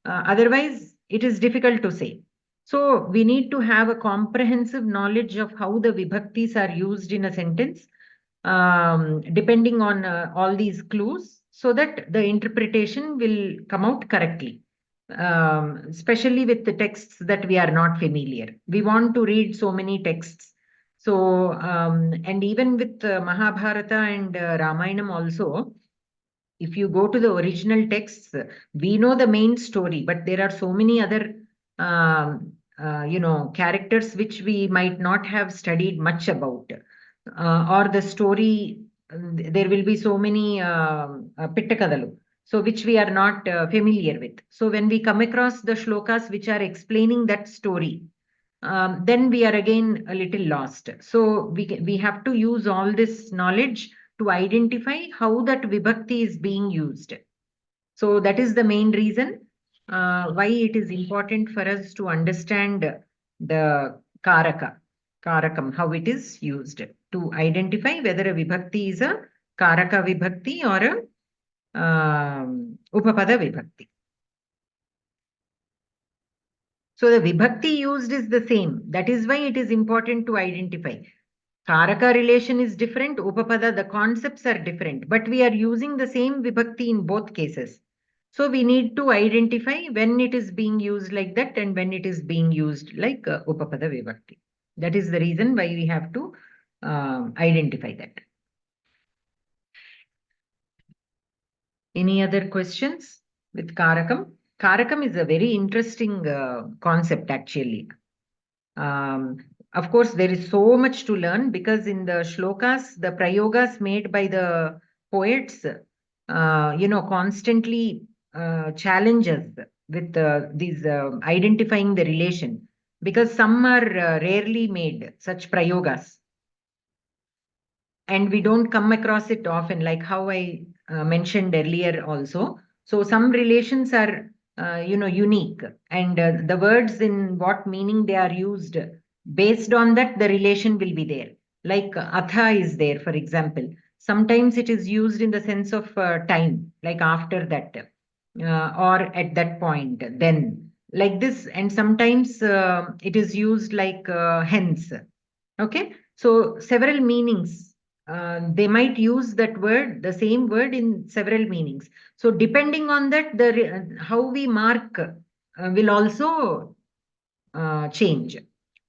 otherwise, it is difficult to say. So we need to have a comprehensive knowledge of how the vibhaktis are used in a sentence, depending on all these clues, so that the interpretation will come out correctly. Especially with the texts that we are not familiar. We want to read so many texts. So, and even with Mahabharata and Ramayanam also, if you go to the original texts, we know the main story, but there are so many other, characters which we might not have studied much about. Or the story, there will be so many Pittakadalu, so which we are not familiar with. So when we come across the shlokas which are explaining that story, then we are again a little lost. So we have to use all this knowledge to identify how that vibhakti is being used. So that is the main reason why it is important for us to understand the karakam, how it is used, to identify whether a vibhakti is a karaka vibhakti or a upapada vibhakti. So the vibhakti used is the same. That is why it is important to identify. Karaka relation is different, upapada, the concepts are different, but we are using the same vibhakti in both cases. So we need to identify when it is being used like that and when it is being used like upapada vibhakti. That is the reason why we have to identify that. Any other questions with karakam? Karakam is a very interesting concept actually. Of course, there is so much to learn, because in the shlokas, the prayogas made by the poets, constantly challenges with these identifying the relation, because some are rarely made, such prayogas. And we don't come across it often, like how I mentioned earlier also. So some relations are, unique, and the words in what meaning they are used, based on that, the relation will be there. Like atha is there, for example. Sometimes it is used in the sense of time, like after that, or at that point, then. like this, and sometimes it is used like hence. Okay, so several meanings. They might use that word, the same word, in several meanings. So depending on that, how we mark will also change.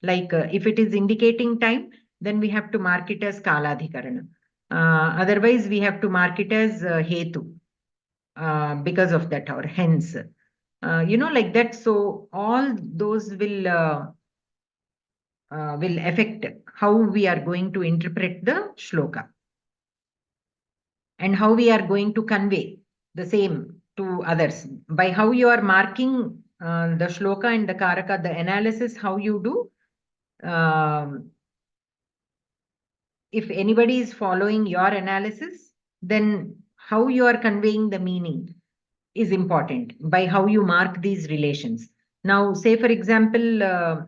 Like if it is indicating time, then we have to mark it as kaladhikarana. Otherwise, we have to mark it as hetu because of that, or hence. Like that. So all those will affect how we are going to interpret the shloka and how we are going to convey the same to others. By how you are marking the shloka and the karaka, the analysis, how you do, if anybody is following your analysis, then how you are conveying the meaning is important by how you mark these relations. Now, say for example,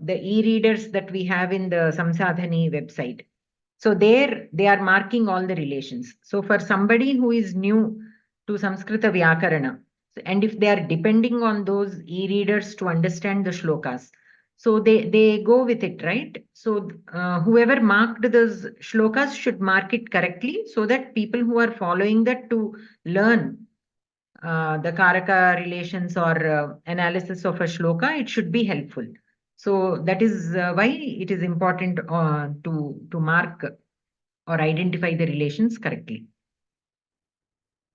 the e-readers that we have in the Samsadhani website. So there they are marking all the relations. So for somebody who is new to Samskrita Vyakarana, and if they are depending on those e-readers to understand the shlokas, so they go with it, right? So whoever marked those shlokas should mark it correctly, so that people who are following that to learn the karaka relations or analysis of a shloka, it should be helpful. So that is why it is important to mark or identify the relations correctly.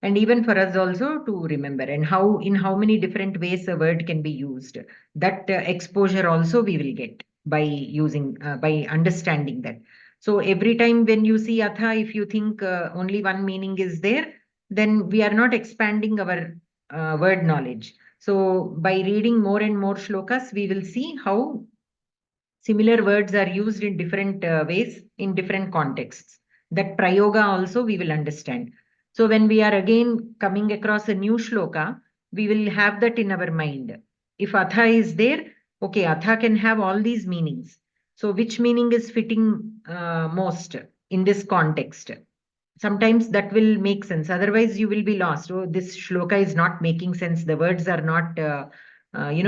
And even for us also to remember, and in how many different ways a word can be used. That exposure also we will get by by understanding that. So every time when you see atha, if you think only one meaning is there, then we are not expanding our word knowledge. So by reading more and more shlokas, we will see how similar words are used in different ways in different contexts. That prayoga also we will understand. So when we are again coming across a new shloka, we will have that in our mind. If atha is there, okay, atha can have all these meanings. So which meaning is fitting most in this context? Sometimes that will make sense. Otherwise, you will be lost. Oh, this shloka is not making sense. The words are not,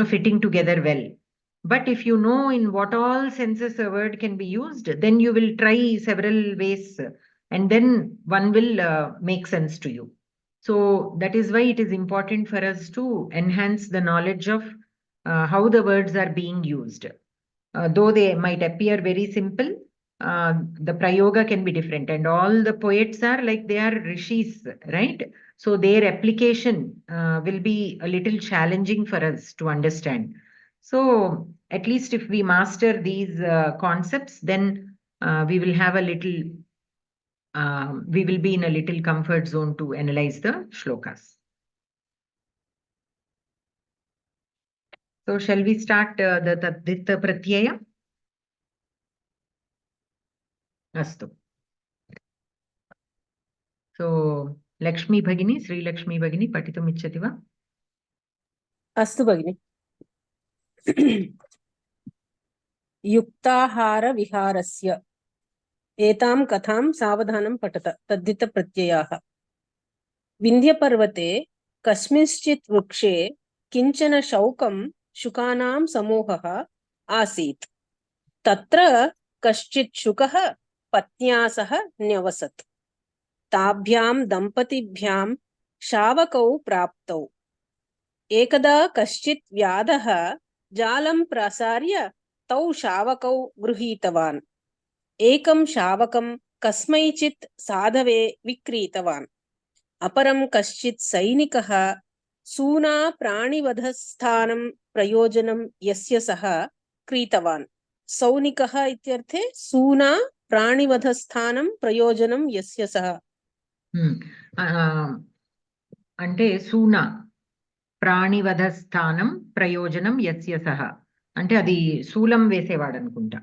fitting together well. But if you know in what all senses a word can be used, then you will try several ways, and then one will make sense to you. So that is why it is important for us to enhance the knowledge of how the words are being used. Though they might appear very simple, the prayoga can be different, and all the poets are like they are rishis, right? So their application will be a little challenging for us to understand. So at least if we master these concepts, then we will have a little, we will be in a little comfort zone to analyze the shlokas. So shall we start the Geetha Pratyaya? Astu. So Lakshmi Bhagini, Sri Lakshmi Bhagini, patitum ichchati va? अस्तु भगिनि। युक्ताहार विहारस्य एतां कथां सावधानं पठत। तद्धितप्रत्ययाः। विन्ध्यपर्वते कस्मिंश्चित् वृक्षे किञ्चन शौकं शुकानां समूहः आसीत्। तत्र कश्चित् शुकः पत्न्या सह न्यवसत्। ताभ्यां दम्पतिभ्यां शावकौ प्राप्तौ। एकदा कश्चित् व्याधः जालं प्रसार्य तौ शावकौ गृहीतवान्। एकं शावकं कस्मैचित् साधवे विक्रीतवान्। अपरं कश्चित् सैनिकः सूना प्राणिवधस्थानं प्रयोजनं यस्य सः क्रीतवान्। सौनिकः इत्यर्थे सूना प्राणिवधस्थानं प्रयोजनं यस्य सः। అంటే సూన ప్రాణివధస్థానం ప్రయోజనం యస్య సహ, అంటే అది శూలం వేసేవాడు అనుకుంటా.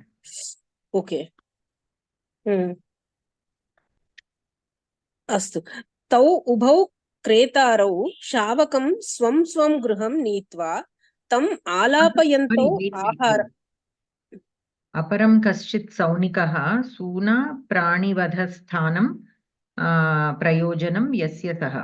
ఓకే, అస్తు. తౌ ఉభౌ క్రేతారౌ శావకం స్వం స్వం గృహం నీత్వా తం ఆలాపయంతౌ ఆహార. అపరం కశ్చిత్ సౌనికః సూనా ప్రాణివధస్థానం ప్రయోజనం యస్య సహ.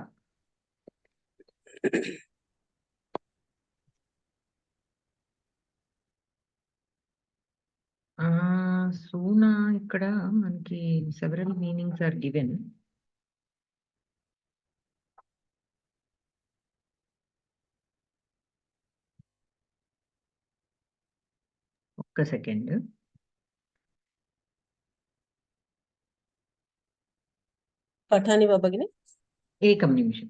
సూనా ఇక్కడ మనకి సెవెరల్ మీనింగ్స్ ఆర్ గివెన్. ఒక్క సెకండ్. పఠాని వా భగిని. ఏకం నిమిషం.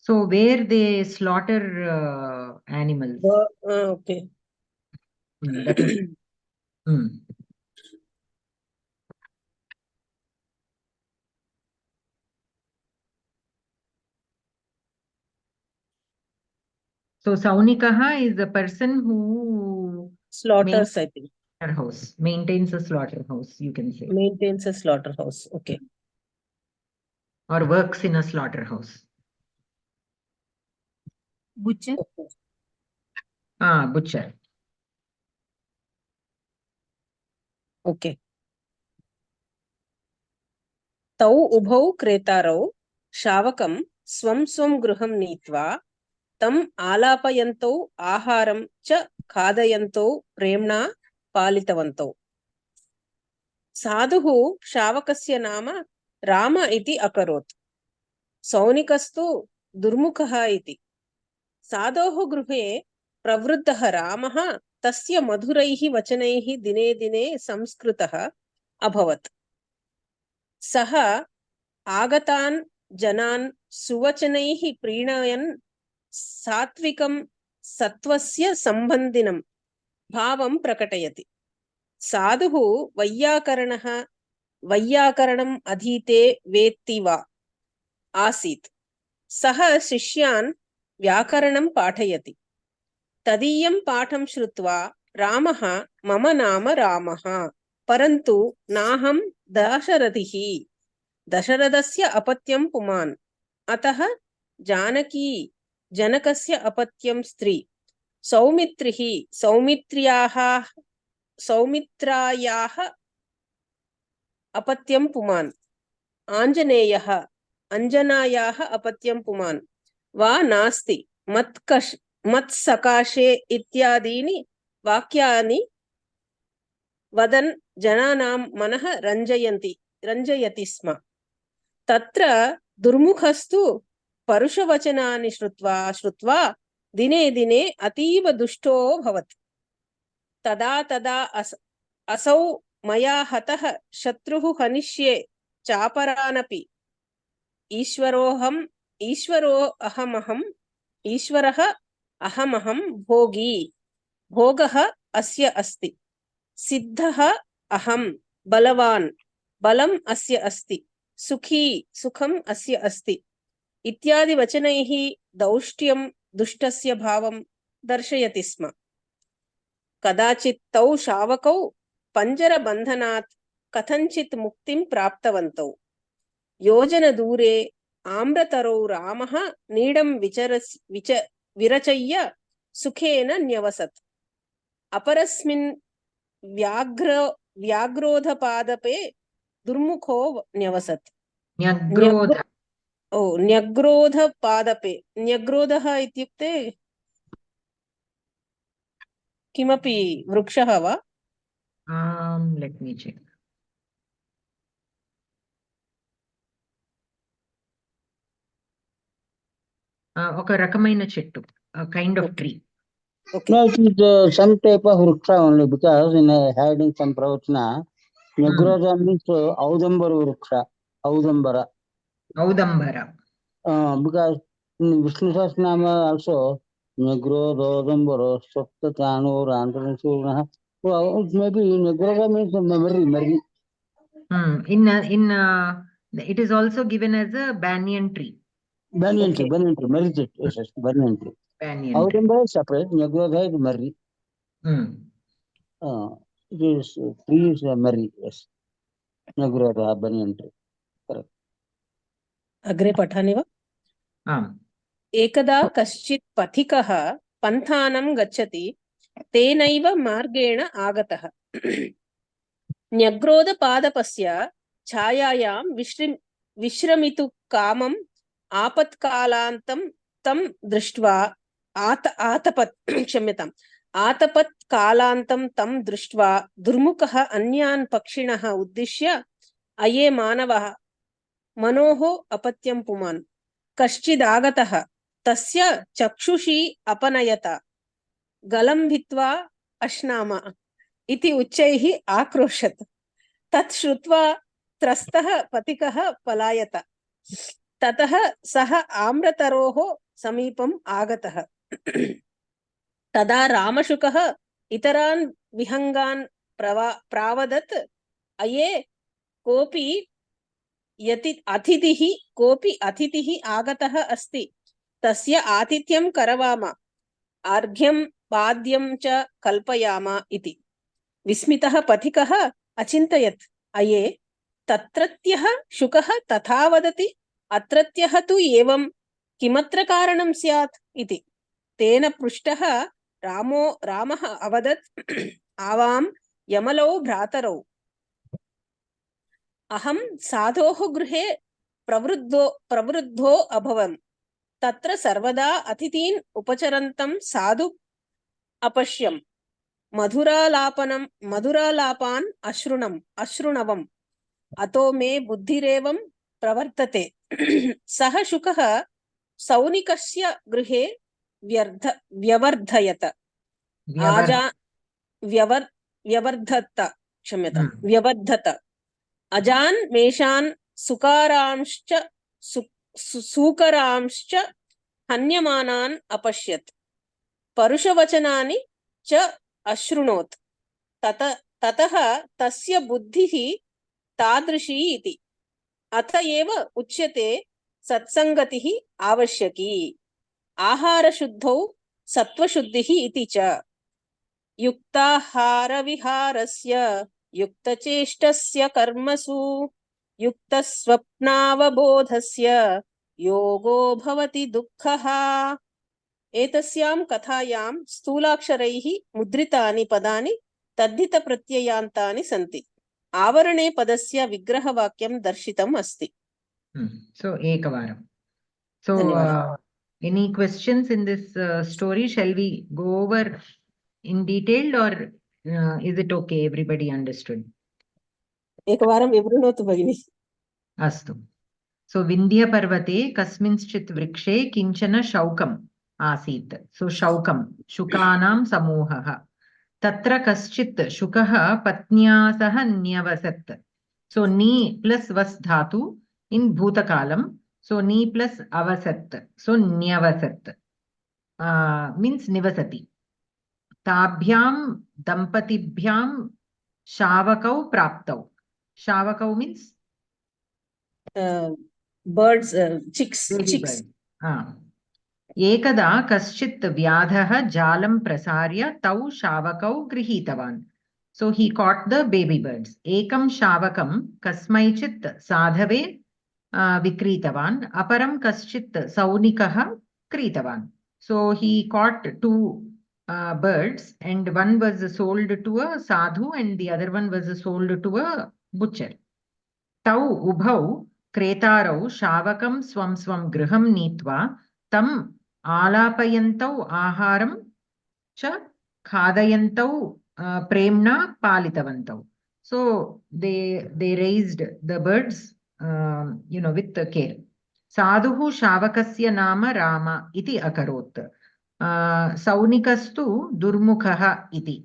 So where they slaughter animals. Okay. That is. So Saunikaha is the person who Slaughters, I think. Maintains a slaughterhouse, you can say. Maintains a slaughterhouse. Okay. Or works in a slaughterhouse. Butcher. Butcher. Okay. तौ उभौ क्रेतारौ शावकं स्वं स्वं गृहं नीत्वा तम् आलापयन्तौ आहारं च खादयन्तौ प्रेम्णा पालितवन्तौ. साधुः शावकस्य नाम राम इति अकरोत्. सौनिकस्तु दुर्मुखः इति. साधोः गृहे प्रवृद्धः रामः तस्य मधुरैः वचनैः दिने दिने संस्कृतः अभवत्. सः आगतान् जनान् सुवचनैः प्रीणयन् सात्विकं सत्वस्य सम्बन्धिनं भावं प्रकटयति. साधुः वैयाकरणम् अधीते वेत्ति वा आसीत्. सः शिष्यान् व्याकरणं पाठयति. तदीयं पाठं श्रुत्वा रामः मम नाम रामः परन्तु नाहं दाशरथिः. दशरथस्य अपत्यं पुमान्. अतः जानकी जनकस्य अपत्यं स्त्री. सौमित्र्यायाः अपत्यं पुमान्. आञ्जनेयः अञ्जनायाः अपत्यं पुमान् वा नास्ति. मत्सकाशे इत्यादीनि वाक्यानि वदन् जनानां मनः रञ्जयति स्म. तत्र दुर्मुखस्तु परुषवचनानि श्रुत्वा दिने दिने अतीव दुष्टो भवति. तदा असौ मया हतः शत्रुः हनिष्ये चापरानपि. ईश्वरः अहमहं भोगी. भोगः अस्य अस्ति. सिद्धः अहं बलवान्. बलम् अस्य अस्ति. सुखी सुखम् अस्य अस्ति. इत्यादि वचनैः दौष्ट्यं दुष्टस्य भावं दर्शयति स्म. कदाचित् तौ शावकौ पञ्जरबन्धनात् कथञ्चित् मुक्तिं प्राप्तवन्तौ. योजनदूरे आम्रतरौ रामः नीडं विरचय्य सुखेन न्यवसत्. अपरस्मिन् व्याघ्रोधपादपे दुर्मुखो न्यवसत्. न्यग्रोधपादपे. न्यग्रोधः इत्युक्ते किमपि वृक्षः वा? Let me check. ఒక రకమైన చెట్టు, kind of tree. Okay. No, it is some type of vriksha only, because in having some pravachana, Nagrodha means Audambara vriksha. Audambara. Because in Vishnu Sahasranama also, Nagrodha, Audambara, Saptatano, Rantanasuna. Well, maybe Nagrodha means memory. It is also given as a banyan tree. Banyan tree, marri tree. Yes, banyan tree. Audambara is separate, Nagrodha is marri. It is tree is marri, yes. Nagrodha, banyan tree. Correct. अग्रे पठामि वा? एकदा कश्चित् पथिकः पन्थानं गच्छति. तेनैव मार्गेण आगतः. न्यग्रोधपादपस्य छायायां विश्रमितु कामम् आपत्कालान्तं तं दृष्ट्वा क्षम्यताम् आतपत् कालान्तं तं दृष्ट्वा दुर्मुखः अन्यान् पक्षिणः उद्दिश्य अये मानवः मनोः अपत्यं पुमान् कश्चिदागतः तस्य चक्षुषी अपनयत गलं भित्त्वा अश्नाम इति उच्चैः आक्रोशत् तत् श्रुत्वा त्रस्तः पथिकः पलायत ततः सः आम्रतरोः समीपम् आगतः तदा रामशुकः इतरान् विहङ्गान् प्रावदत् अये कोऽपि अतिथिः आगतः अस्ति तस्य आतिथ्यं करवाम अर्घ्यं पाद्यं च कल्पयाम इति विस्मितः पथिकः अचिन्तयत् अये तत्रत्यः शुकः तथा वदति अत्रत्यः तु एवं किमत्र कारणं स्यात् इति तेन पृष्टः रामः अवदत् आवां यमलौ भ्रातरौ अहं साधोः गृहे प्रवृद्धो अभवम् तत्र सर्वदा अतिथीन् उपचरन्तं साधु अपश्यम् मधुरालापान् अशृणवम् अतो मे बुद्धिरेवं प्रवर्तते सः शुकः सौनिकस्य गृहे व्यवर्धयत व्यवर्धत अजान् मेषान् सूकरांश्च हन्यमानान् अपश्यत् परुषवचनानि च अशृणोत् ततः तस्य बुद्धिः तादृशी इति अत एव उच्यते सत्संगतिः आवश्यकी आहारशुद्धौ सत्त्वशुद्धिः इति च युक्ताहारविहारस्य युक्तचेष्टस्य कर्मसु युक्तस्वप्नावबोधस्य योगो भवति दुःखः एतस्यां कथायां स्थूलाक्षरैः मुद्रितानि पदानि तद्धितप्रत्ययान्तानि सन्ति आवरणे पदस्य विग्रहवाक्यं दर्शितम् अस्ति So ekavaram. So धन्यवादः any questions in this story? Shall we go over in detail or is it okay? Everybody understood? एकवारं विवृणोतु भगिनि Astu. So Vindhya Parvate kasminschit vrikshe kinchana shaukam asit. So shaukam shukanam samohaha. Tatra kaschit shukaha patnya saha nyavasat. So ni plus vas dhatu in bhutakalam. So ni plus avasat. So nyavasat. Means nivasati. Tabhyam dampatibhyam shavakau praptau. Shavakau means birds chicks एकदा कश्चित् व्याधः जालं प्रसार्य तौ शावकौ गृहीतवान् so he caught the baby birds एकं शावकं कस्मैचित् साधवे विक्रीतवान् अपरं कश्चित् सौनिकः क्रीतवान् so he caught two birds and one was sold to a sadhu and the other one was sold to a butcher तौ उभौ क्रेतारौ शावकं स्वं स्वं गृहं नीत्वा तम् आलापयन्तौ आहारं च खादयन्तौ प्रेम्णा पालितवन्तौ so they raised the birds with care साधुः शावकस्य नाम राम इति अकरोत् सौनिकस्तु दुर्मुखः इति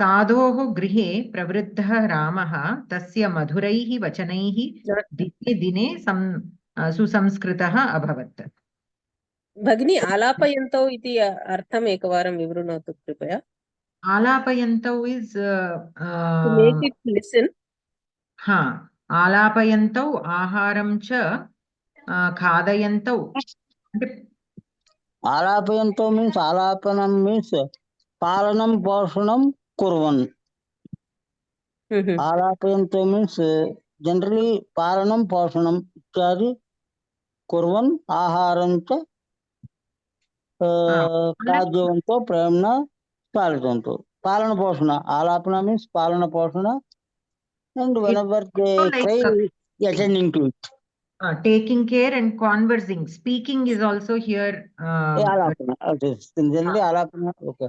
साधोः गृहे प्रवृद्धः रामः तस्य मधुरैः वचनैः दिने दिने सुसंस्कृतः अभवत् भगिनी आलापयन्तौ इति अर्थम् एकवारं विवृणोतु कृपया आलापयन्तौ is to make it listen हा आलापयन्तौ आहारं च खादयन्तौ आलापयन्तो मीन्स आलापनं मीन्स पालनं पोषणं कुर्वन् आलापयन्तो मीन्स जनरली पालनं पोषणं इत्यादि कुर्वन् आहारं च खाद्यवन्तो प्रेम्णा पालितवन्तो पालन पोषण आलापना मीन्स पालन पोषण and whenever they cry attending to it taking care and conversing. Speaking is also here. Alapana. Okay. Generally, alapana. Okay.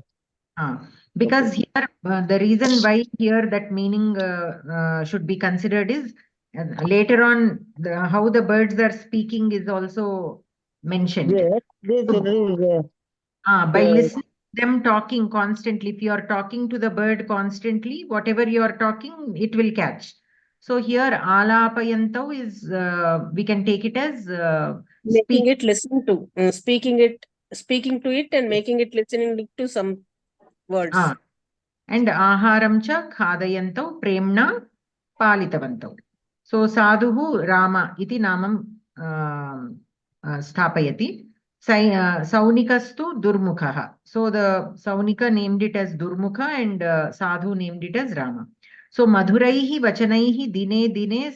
Because here, the reason why here that meaning should be considered is later on how the birds are speaking is also mentioned. Yes, this is By listening to them talking constantly, if you are talking to the bird constantly, whatever you are talking, it will catch. So here, alapayantav is, we can take it as Making it listen to, speaking to it and making it listening to some words. And aharam cha khadayantav premna palitavantau. So sadhuhu Rama iti namam sthapayati. Saunikastu Durmukha. So the Saunika named it as Durmukha and Sadhu named it as Rama. So Madhuraihi Vachanaihi Dine Dine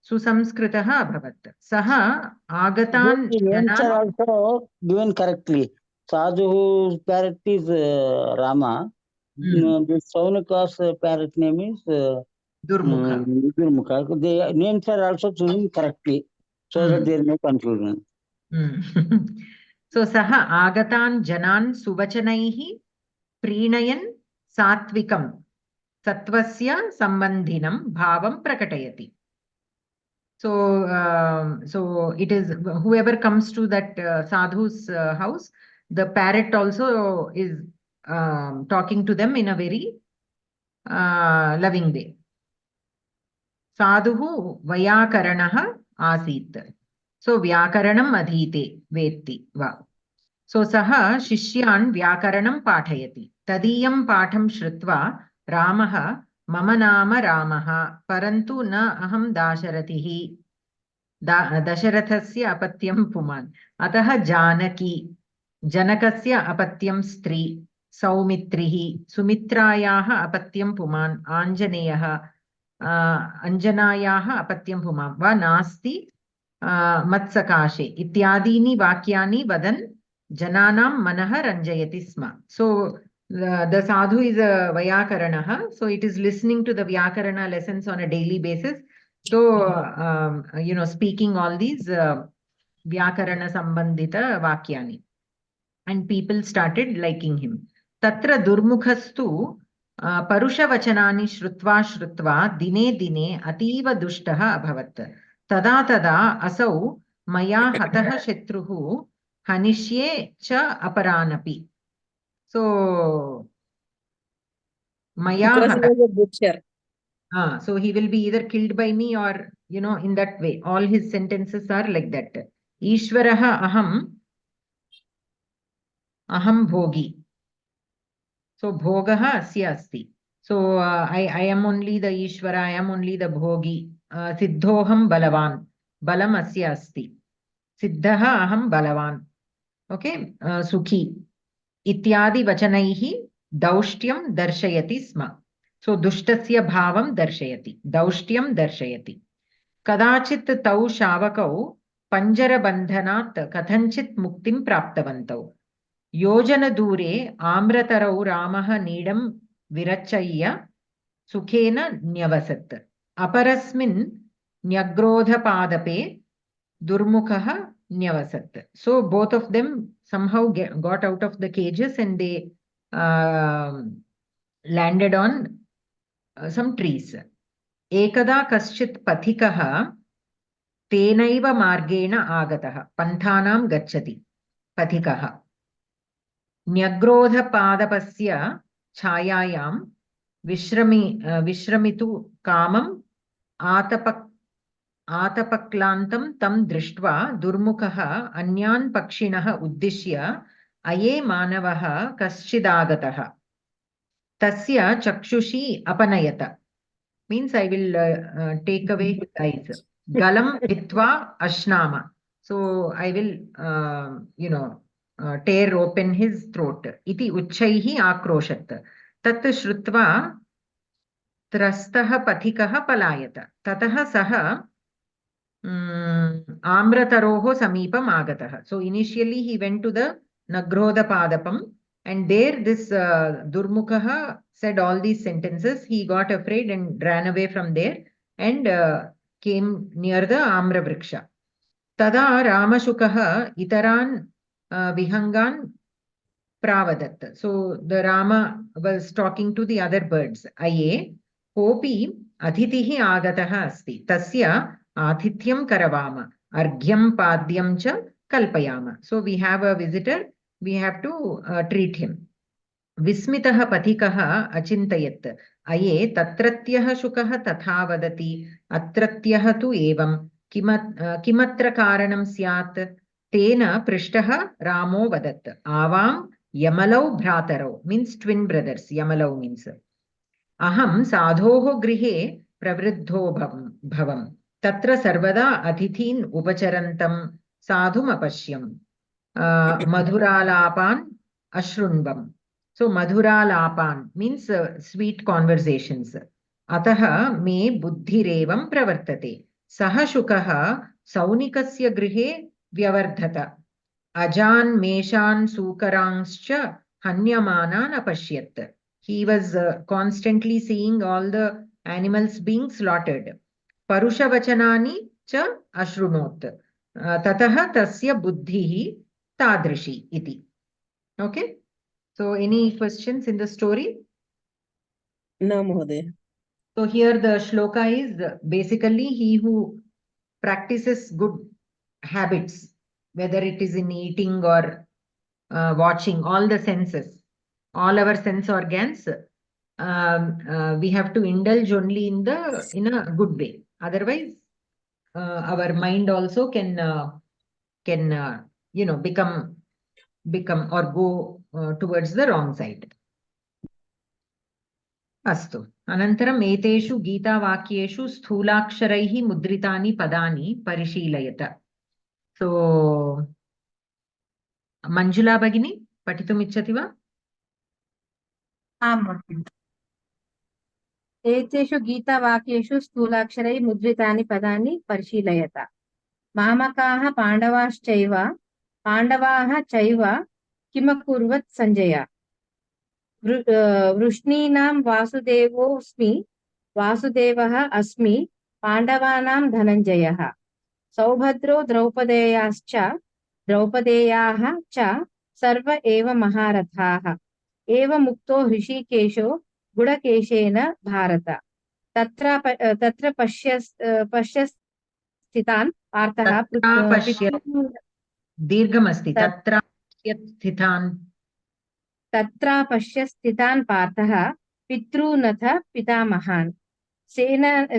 Susamskritaha Abhavat. Saha Agatan the names are also given correctly. Sadhu's parrot is Rama. The Saunika's parrot name is Durmukha. Durmukha. The names are also chosen correctly so that there is no confusion. So Saha Agatan Janan Suvachanaihi Prinayan Satvikam Satvasya Sambandhinam Bhavam Prakatayati. So it is whoever comes to that sadhu's house, the parrot also is talking to them in a very loving way. Sadhuhu Vyakaranaha Asit. So Vyakaranam Adhite Vetti Va. So Saha Shishyan Vyakaranam Pathayati. Tadiyam Patham Shrutva Ramaha Mama Nama Ramaha Parantu Na Aham Dasharatihi Dasharathasya Apatyam Puman Ataha Janaki Janakasya Apatyam Stri Saumitrihi Sumitrayaha Apatyam Puman Anjaneyaha Anjanayaha Apatyam Puman Va Nasti Matsakashe Ityadini Vakyani Vadan Jananam Manaha Ranjayati Sma. So the sadhu is a Vyakaranaha. So it is listening to the Vyakarana lessons on a daily basis. So, speaking all these Vyakarana Sambandhita Vakyani. And people started liking him. Tatra Durmukhastu Parusha Vachanani Shrutva Dine Dine Ativa Dushtaha Abhavat. Tada Tada Asau Maya Hataha Shetruhu Hanishye Cha Aparanapi. So, Maya Because he was a butcher. So he will be either killed by me or, in that way. All his sentences are like that. Ishvaraha aham bhogi. So bhogaha asya asti. So I am only the Ishvara, I am only the bhogi. Siddhoham balavan. Balam asya asti. Siddhaha aham balavan. Okay. Sukhi. Ityadi vachanaihi daushtyam darshayati sma. So dushtasya bhavam darshayati. Daushtyam darshayati. Kadachit tau shavakau panjara bandhanat kathanchit muktim praptavantau. Yojana dure amratarau ramaha needam virachayya sukhena nyavasat. Aparasmin nyagrodha padape durmukhaha nyavasat. So both of them somehow got out of the cages and they landed on some trees. Ekada kaschit pathikaha tenaiva margena agataha panthanam gacchati pathikaha nyagrodha padapasya chayayam vishramitu kamam atapaklantam tam drishtva durmukhaha anyan pakshinaha uddishya aye manavaha kaschidagataha tasya chakshushi apanayata. Means I will take away his eyes. Galam vitva ashnama. So I will, tear open his throat. Iti uchchaihi akroshat. Tat shrutva trastaha pathikaha palayata. Tataha saha amrataroho samipam agataha. So initially he went to the Nagrodha Padapam and there this Durmukhaha said all these sentences. He got afraid and ran away from there and came near the Amra Vriksha. तदा रामशुकः इतरान् विहङ्गान् प्रावदत्. So the Rama was talking to the other birds. Aye, kopi adhitihi agatah asti. Tasya athityam karavama. Arghyam padyam cha kalpayama. So we have a visitor. We have to treat him. विस्मितः पथिकः अचिन्तयत् अये तत्रत्यः शुकः तथा वदति अत्रत्यः तु एवं किमत्र कारणं स्यात् तेन पृष्टः रामो वदत् आवां यमलौ भ्रातरौ मीन्स् ट्विन् ब्रदर्स् यमलौ मीन्स् अहं साधोः गृहे प्रवृद्धो भवम् तत्र सर्वदा अतिथीन् उपचरन्तं साधुमपश्यम् मधुरालापान् अशृण्वम्. So madhuralapan means sweet conversations. Ataha me buddhirevam pravartate. Saha shukaha saunikasya grihe vyavardhata. Ajan meshan sukarangscha hanyamanan apashyat. He was constantly seeing all the animals being slaughtered. Parusha vachanani cha ashrunot. Tataha tasya buddhihi tadrishi iti. Okay. So any questions in the story? No, Mahodaya. So here the shloka is basically he who practices good habits, whether it is in eating or watching, all the senses, all our sense organs, we have to indulge only in a good way. Otherwise, our mind also can become or go towards the wrong side. अस्तु अनन्तरम् एतेषु गीतावाक्येषु स्थूलाक्षरैः मुद्रितानि पदानि परिशीलयत. सो मञ्जुला भगिनी पठितुम् इच्छति वा? आम् भगिनि. एतेषु गीतावाक्येषु स्थूलाक्षरैः मुद्रितानि पदानि परिशीलयत. मामकाः पाण्डवाश्चैव पाण्डवाः चैव किमकुर्वत् सञ्जय. वृष्णीनां वासुदेवोऽस्मि वासुदेवः अस्मि पाण्डवानां धनञ्जयः. सौभद्रो द्रौपदेयाः च सर्व एव महारथाः. एवमुक्तो हृषीकेशो गुडकेशेन भारत. तत्र पश्य स्थितान् पार्थः दीर्घमस्ति तत्र पश्य स्थितान् पार्थः पितॄनथ पितामहान्.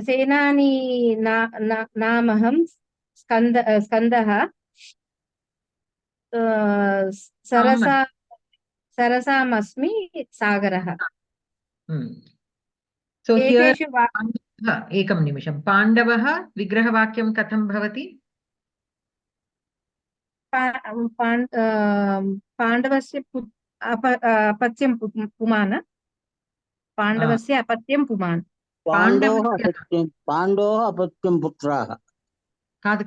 सेनानी नामहं स्कन्दः सरसामस्मि सागरः. So here एकं निमिषं. पाण्डवः विग्रहवाक्यं कथं भवति? पाण्डवस्य अपत्यं पुमान्. पाण्डवस्य अपत्यं पुमान्. पाण्डवः अपत्यं पुत्राः. कादु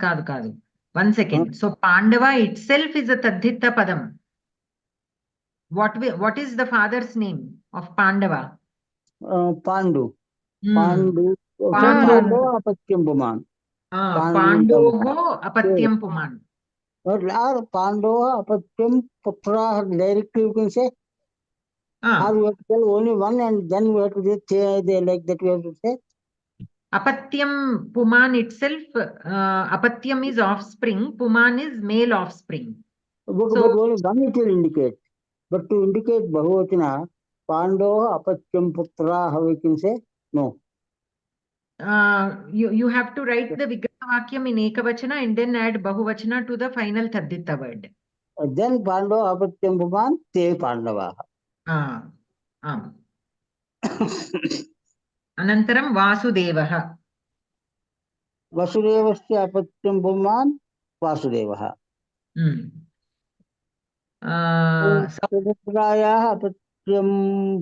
1 second. So Pandava itself is a tadhitta padam. What is the father's name of Pandava? Pandu. Pandu. Apathyam puman. Pandoho apatyam puman. Pandava apathyam putra. Directly you can say. Or you have to tell only one and then you have to say like that you have to say. Apatyam puman itself, apatyam is offspring, puman is male offspring. But only one it will indicate. But to indicate Bahuvachana, Pandava apatyam putraha, we can say no. You have to write the Vigrahavakyam in Ekavachana and then add Bahuvachana to the final Tadditta word. Then Pandava apatyam puman, te Pandava. Anantaram Vasudevah. Vasudevasya apatyam puman, Vasudevah. Saubhadrayaha apatyam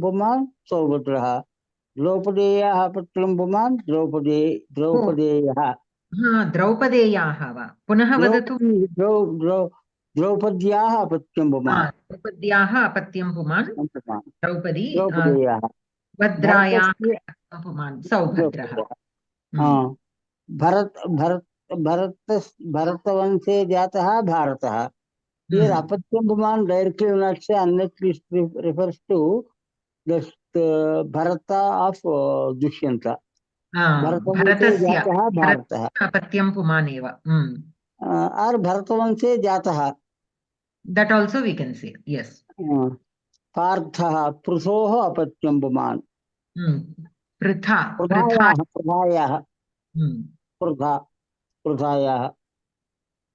puman, Saubhadraha. Draupadeyaha apatyam puman, Draupadeyaha. Draupadeyaha va. Punaha vadatu. Draupadyaha apatyam puman. Draupadyaha apatyam puman. Draupadi. Draupadeyaha. Bhadrayaha puman. Saubhadraha. भरतवंशे जातः भारतः. Here apathyam puman directly will not say unless it refers to the Bharata of Dushyanta. Bharatavamshe jatah Bharatah. apathyam puman eva. Or Bharatavamshe jatah. That also we can say, yes. Partha Pruthoho apathyam puman. Prudhayah. Prudhayah.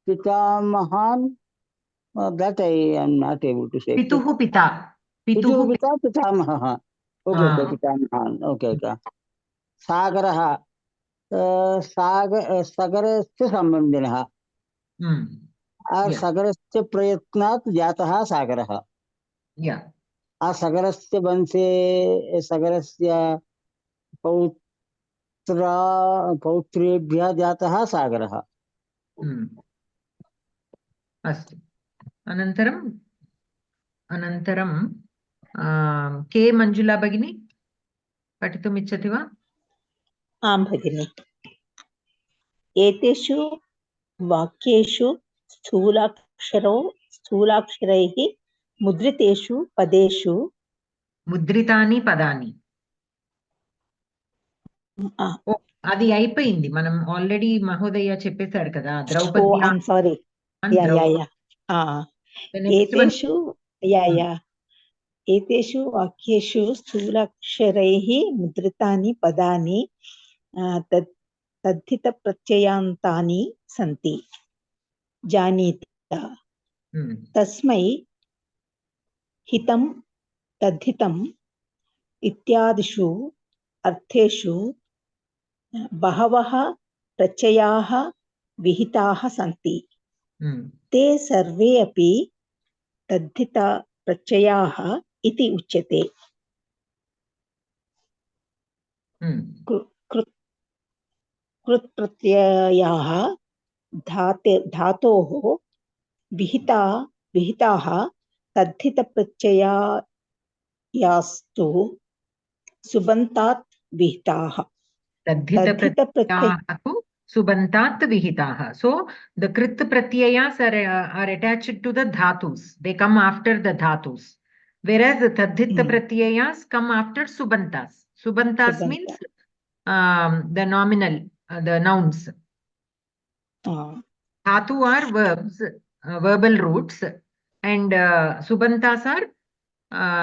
Pitamahan. That I am not able to say. Pituhu pita. Pituhu pita pitamaha. Okay, pitamahan. Okay. Sagarah. सागरस्य संबंधिनः सागरस्य प्रयत्नात् जातः सागरः. सागरस्य वंशे सागरस्य पौत्रेभ्यः जातः सागरः. अस्तु. अनन्तरं के मंजुला भगिनी पठितुम् इच्छति वा? आं भगिनि. एतेषु वाक्येषु स्थूलाक्षरैः मुद्रितेषु पदेषु ముద్రితాని పదాని. అది అయిపోయింది, మనం ఆల్రెడీ మహోదయ చెప్పేశారు కదా. ద్రౌపది. సారీ. एतेषु वाक्येषु स्थूलाक्षरैः मुद्रितानि पदानि तद्धितप्रत्ययान्तानि सन्ति. जानीता. तस्मै हितं तद्धितम् इत्यादिषु अर्थेषु बहवः प्रत्ययाः विहिताः सन्ति. ते सर्वे अपि तद्धिता प्रत्ययाः इति उच्यते. कृत् प्रत्ययाः धातोः विहिताः तद्धित प्रत्ययास्तु सुबन्तात् विहिताः. Subantat vihitaha. So the krit pratyayas are attached to the dhatus. They come after the dhatus. Whereas the tadhita pratyayas come after subantas. Subantas means the nominal, the nouns. Dhatu are verbs, verbal roots, and subantas are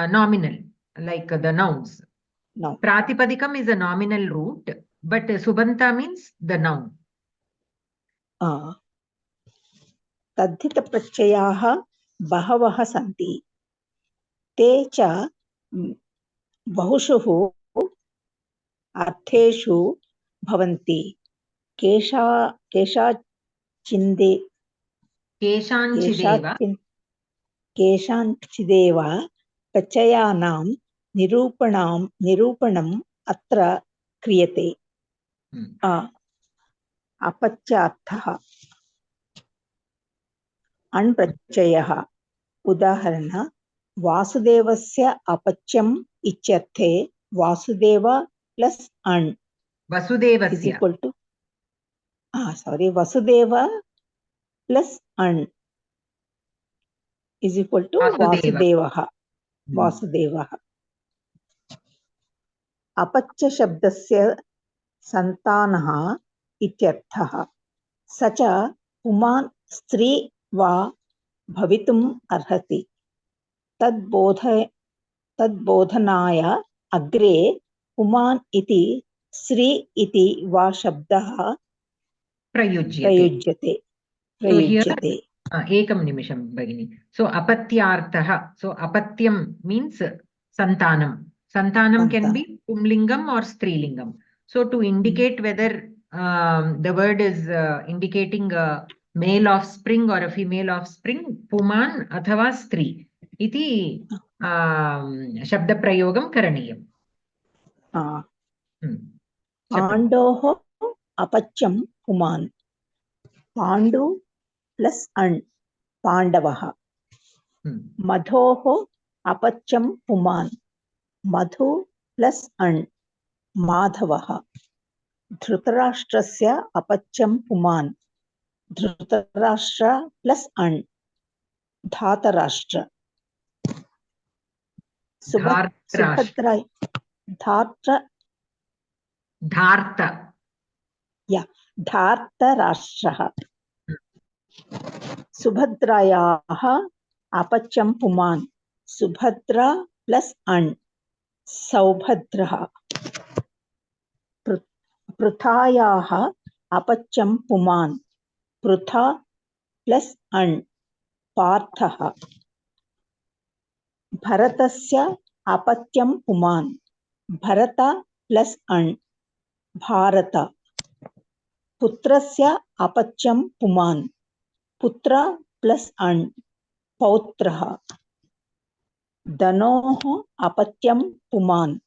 nominal, like the nouns. No. Pratipadikam is a nominal root, but subanta means the noun. तद्धित प्रत्ययाः बहवः सन्ति. ते च बहुषु अर्थेषु भवन्ति. केषाञ्चिदेव प्रत्ययानां निरूपणम् अत्र क्रियते. अपच्यार्थः. अण् प्रत्ययः. उदाहरण वासुदेवस्य अपत्यम् इत्यर्थे वासुदेव प्लस अण्. वसुदेवस्य. वसुदेव प्लस अण् इज इक्वल टू वासुदेवः. वासुदेवः. अपच्य शब्दस्य संतानः इत्यर्थः. स च पुमान् स्त्री वा भवितुम् अर्हति. तद्बोधनाय अग्रे पुमान् इति स्त्री इति वा शब्दः प्रयुज्यते. एकं निमिषं भगिनि. So apathyarthah. So apatyam means santanam. Santanam can be pumlingam or strilingam. So to indicate whether the word is indicating a male offspring or a female offspring, puman athava stri iti shabda prayogam karaniyam. पाण्डोः अपत्यं पुमान्. Pandu plus अण् पाण्डवः. मधोः अपत्यं पुमान्. मधु plus अण् माधवः. धृतराष्ट्रस्य अपत्यं पुमान्. Dhritarashtra plus an. Dhatarashtra. Subhadra. Dhatra. Dharta. Yeah. Dhartarashtraha. Subhadrayaha apacham puman. Subhadra plus an. Saubhadraha. Pruthayaha apacham puman. Prutha plus an. Parthaha. Bharatasya apatyam puman. Bharata plus an. Bharata. Putrasya apacham puman. Putra plus an. Pautraha. Danoh apatyam puman.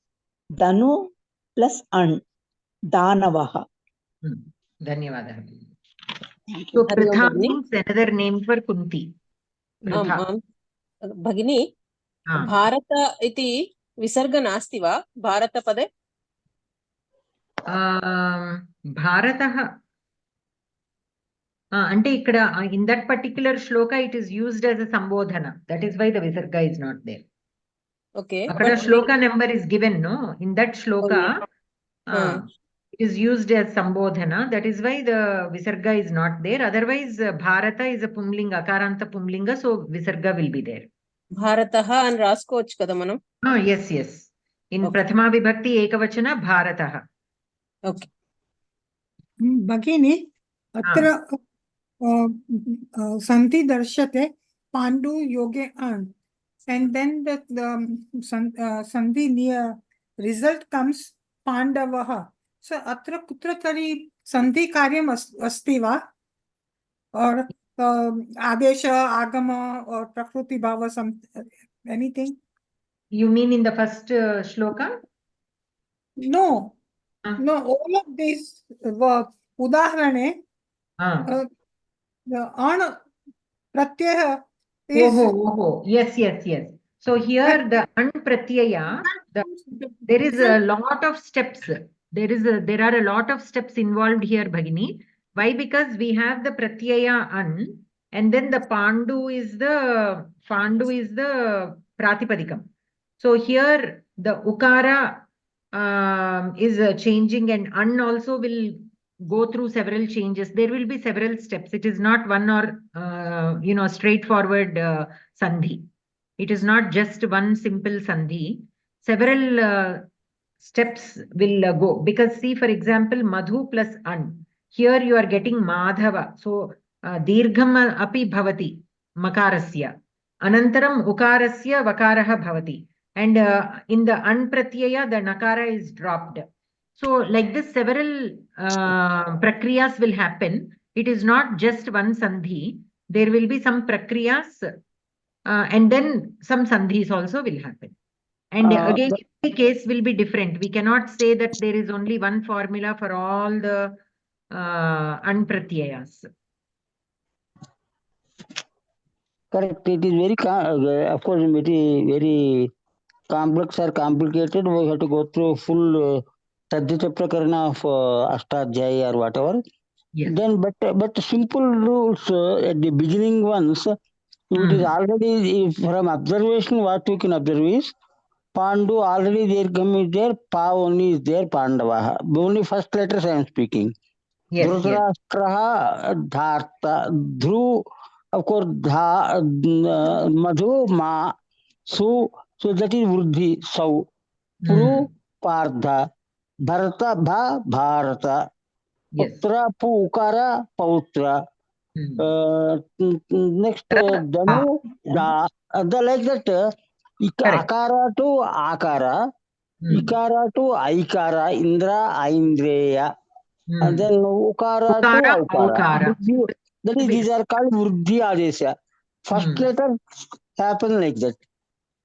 Danu plus an. Danavaha. Dhanyavadah. So Pritha means another name for Kunti. Pritha. Bhagini, Bharata iti visarga nasti va? Bharata pade? Bharatah. Ante ikkada in that particular shloka it is used as a sambodhana. That is why the visarga is not there. Okay. Akkada shloka number is given, no? In that shloka, it is used as sambodhana. That is why the visarga is not there. Otherwise, Bharata is a pumlinga, akaranta pumlinga, so visarga will be there. Bharataha and raskoch kada manam. Yes, yes. In Prathama Vibhakti Ekavachana, Bharataha. Okay. Bhagini, atra santi darshate pandu yoge an. And then the sandhi near result comes Pandavaha. So atra kutra tari sandhi karyam asti va? Or adesha, agama, or prakruti bhava, anything? You mean in the first shloka? No. No, all of these udaharane, the ana pratyaya is... Yes, yes, yes. So here the an pratyaya, there is a lot of steps. There are a lot of steps involved here, Bhagini. Why? Because we have the pratyaya an, and then the pandu is the pratipadikam. So here the ukara is changing, and an also will go through several changes. There will be several steps. It is not one or straightforward sandhi. It is not just one simple sandhi. Several steps will go, because see, for example, madhu plus an. Here you are getting madhava. So dirgham api bhavati makarasya. Anantaram ukarasya vakaraha bhavati. And in the an pratyaya, the nakara is dropped. So like this, several prakriyas will happen. It is not just one sandhi. There will be some prakriyas and then some sandhis also will happen. And again, every case will be different. We cannot say that there is only one formula for all the anpratyayas. Correct. It is very, of course, very complex or complicated. We have to go through full Tadjita Prakarana of Ashtadhyaya or whatever. Yes. Then, but simple rules at the beginning ones, it is already from observation. What we can observe is Pandu already there, come is there, Pa only is there, Pandavaha. Only first letters I am speaking. Yes. Dhritarashtraha, Dharta, Dhru, of course, Madhu, Ma, Su, so that is Vruddhi, Sau, Pru, Pardha, Bharata, Bha, Bharata, Putra, Pukara, Pautra. Next, Danu, Da, like that, Akara to Akara, Ikara to Aikara, Indra, Aindreya, and then Ukara to Aukara. That is, these are called Vruddhi Adesha. First letter happen like that.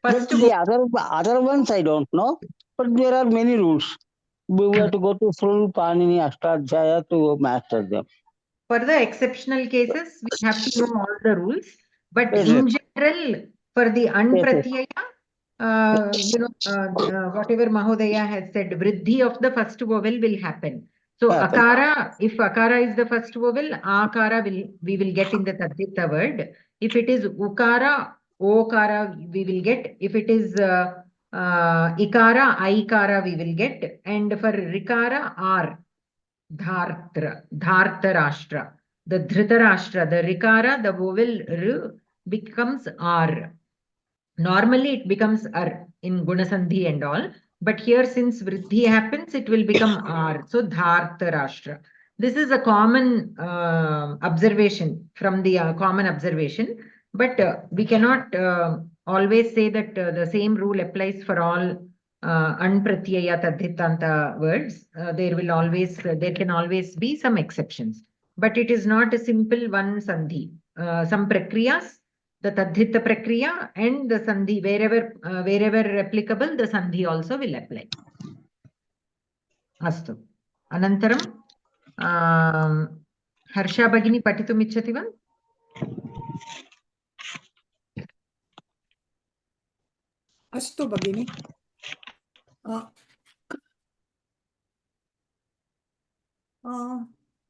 But the other ones I don't know, but there are many rules. We have to go to full Panini Ashtadhyaya to master them. For the exceptional cases, we have to know all the rules. But in general, for the anpratyaya, whatever Mahodaya has said, vriddhi of the first vowel will happen. So akara, if akara is the first vowel, akara we will get in the tadhita word. If it is ukara, okara we will get. If it is ikara, aikara we will get. And for rikara, r, dhartarashtra. The dhritarashtra, the rikara, the vowel r becomes r. Normally it becomes ar in gunasandhi and all. But here, since vriddhi happens, it will become r. So, dhartarashtra. This is a common observation from the common observation. But we cannot always say that the same rule applies for all anpratyaya tadhitanta words. There can always be some exceptions. But it is not a simple one sandhi. Some prakriyas, the tadhita prakriya and the sandhi, wherever applicable, the sandhi also will apply. Astu. Anantaram, Harsha Bhagini patitum ichchati va? अस्तु भगिनि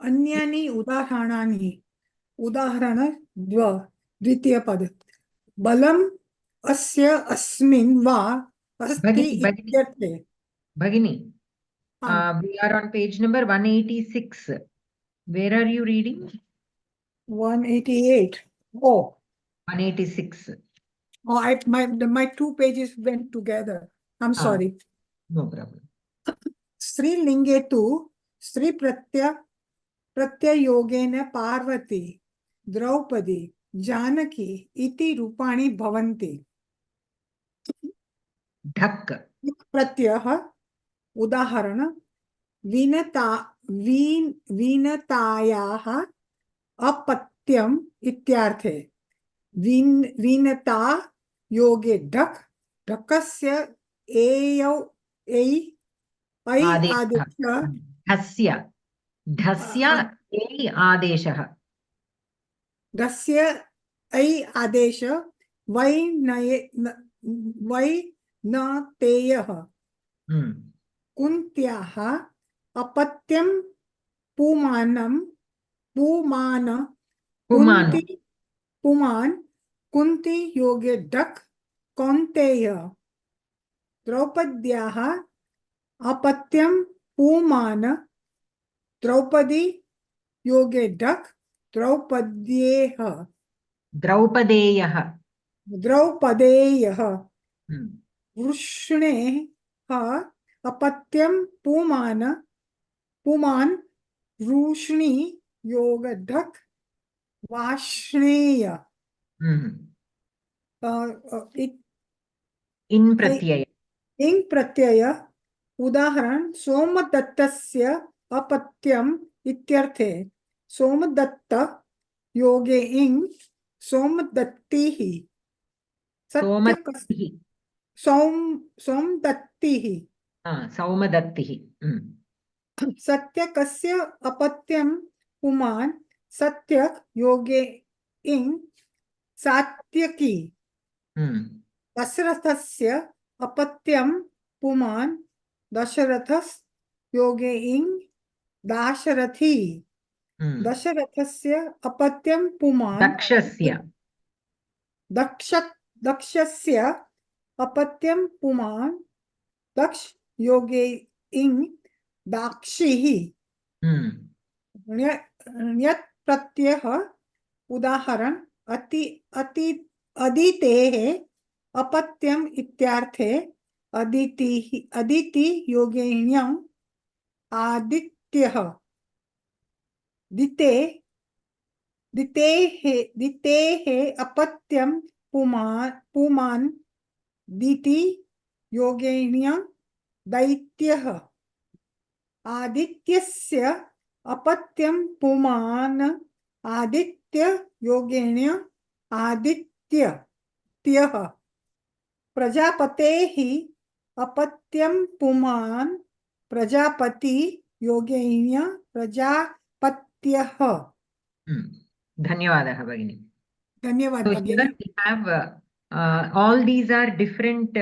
अन्यानि उदाहरण द्वितीयपद बलम् अस्य अस्मिन् वा अस्ति इत्यर्थे Bhagini, we are on page number 186. Where are you reading? 188. Oh. 186. Oh, my 2 pages went together. I'm sorry. No problem. Sri Lingetu Sri Pratyayogena Parvati Draupadi Janaki iti rupani bhavanti. Dhak. Pratyah udaharana vinatayaha apatyam ityarthe. Vinata yoge dhak dhakasya eyau ei adesha dhasya ei adeshah. Dhasya ei adesha vainateyah kuntyaha apatyam puman kunti yoge dhak kaunteya Draupadyaha apatyam puman Draupadi yoge dhak Draupadyeha Vrushneha apatyam puman Vrushni yoga dhak Vashneya. In pratyaya. In pratyaya udaharan somadattasya apatyam ityarthe. Somadatta yoge in somadattihi. Somadattihi. Somdattihi. Saumadattihi. Satyakasya apatyam puman satyak yoge in satyaki. Dasarathasya apatyam puman Dasharathas yoge in Dasharathi. Dasharathasya apatyam puman Dakshasya apatyam puman Daksh yoge in Dakshihi. Nyat pratyah udaharan aditehe apatyam ityarthe aditi yogenyam adityah ditehe apatyam puman diti yogenyam daityah adityasya apatyam puman aditya yogenya aditya tyah prajapatehi apatyam puman prajapati yogenya prajapatyah. Dhanyavadah Bhagini. Dhanyavad So Bhagini. here we have all these are different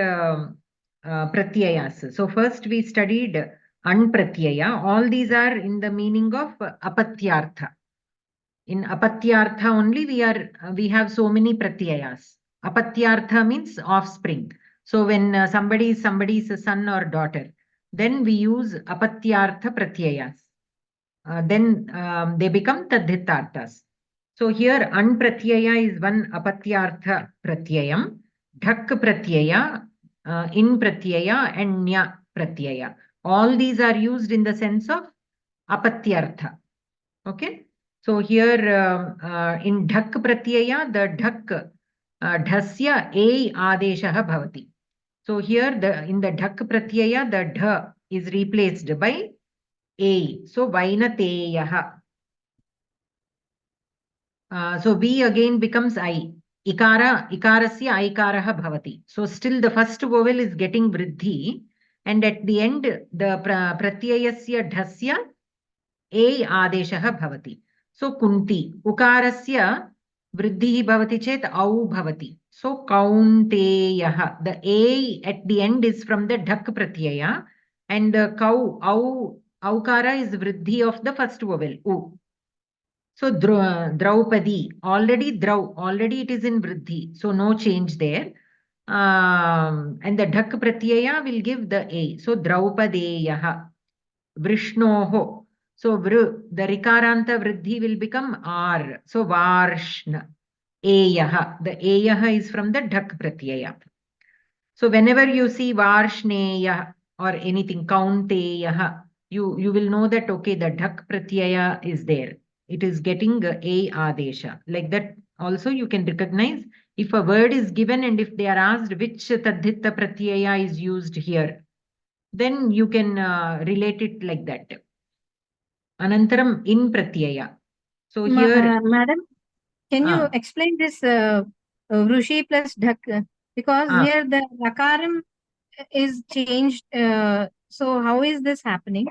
pratyayas. So first we studied an pratyaya. All these are in the meaning of apatyartha. In apatyartha only we have so many pratyayas. Apatyartha means offspring. So when somebody is somebody's son or daughter, then we use apatyartha pratyayas. Then they become tadhitarthas. So here an pratyaya is one apatyartha pratyayam, dhak pratyaya, in pratyaya, and nya pratyaya. All these are used in the sense of apatyartha. Okay. So here in dhak pratyaya, the dhak dhasya a adeshaha bhavati. So here in the dhak pratyaya, the dha is replaced by a. So vainateyaha. So B again becomes I. Ikarasya aikaraha bhavati. So still the first vowel is getting vriddhi, and at the end the pratyayasya dhasya a adeshaha bhavati. So kunti. Ukarasya vriddhi bhavati chet au bhavati. So kaunteyaha. The a at the end is from the dhak pratyaya, and the aukara is vriddhi of the first vowel u. So Draupadi, already it is in Vriddhi, so no change there. And the Dhak Pratyaya will give the A. So Draupadeyaha, Vrishnoho. So the Rikaranta Vriddhi will become R. So Varshna, Eyaha. The Eyaha is from the Dhak Pratyaya. So whenever you see Varshneya or anything, Kaunteyaha, you will know that, okay, the Dhak Pratyaya is there. It is getting a adesha. Like that also you can recognize if a word is given and if they are asked which tadhita pratyaya is used here, then you can relate it like that. Anantaram in pratyaya. So here... Madam, can you explain this Vrushi plus Dhak? Because here the Rakaram is changed. So how is this happening?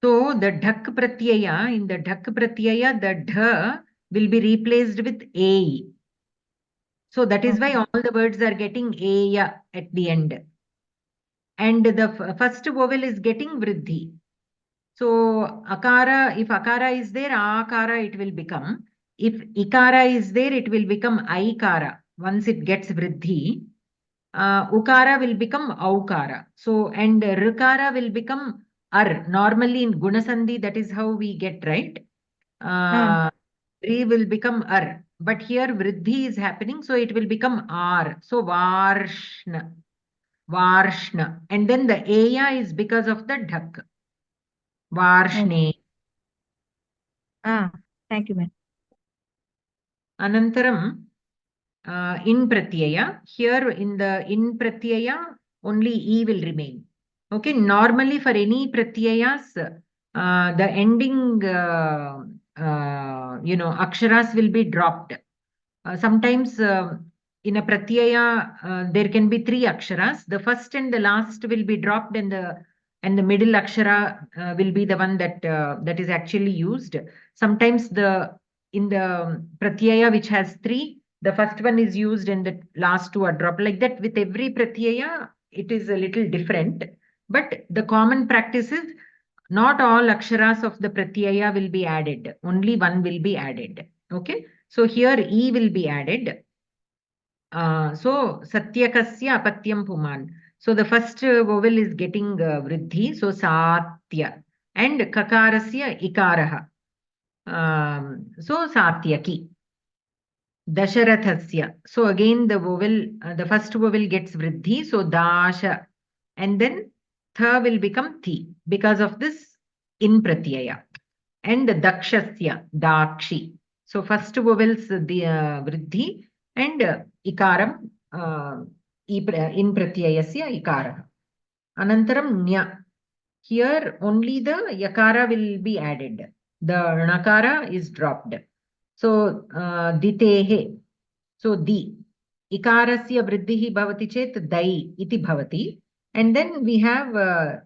So the Dhak Pratyaya, in the Dhak Pratyaya, the Dha will be replaced with A. So that is why all the words are getting Aya at the end. And the first vowel is getting Vriddhi. So Akara, if Akara is there, Akara it will become. If Ikara is there, it will become Aikara. Once it gets Vriddhi, Ukara will become Aukara. So, and Rikara will become Ar. Normally in Gunasandhi, that is how we get, right? Ri will become Ar. But here Vriddhi is happening, so it will become R. So Varshna. Varshna. And then the Aya is because of the Dhak. Varshne. Thank you, ma'am. Anantaram, in pratyaya. Here in the in pratyaya, only E will remain. Okay, normally for any pratyayas, the ending, aksharas will be dropped. Sometimes in a pratyaya, there can be 3 aksharas. The first and the last will be dropped, and the middle akshara will be the one that is actually used. Sometimes in the pratyaya which has 3, the first one is used and the last 2 are dropped. Like that with every pratyaya, it is a little different. But the common practice is not all aksharas of the pratyaya will be added. Only one will be added. Okay. So here E will be added. So Satyakasya apatyam puman. So the first vowel is getting vriddhi. So Satya. And Kakarasya ikaraha. So Satyaki. Dasharathasya. So again the vowel, the first vowel gets vriddhi. So Dasha. And then Tha will become Thi because of this in pratyaya. And Dakshasya, Dakshi. So first vowels the vriddhi and ikaram in pratyayasya ikara. Anantaram nya. Here only the yakara will be added. The nakara is dropped. So ditehe. So di. Ikarasya vriddhihi bhavati chet dai iti bhavati. And then we have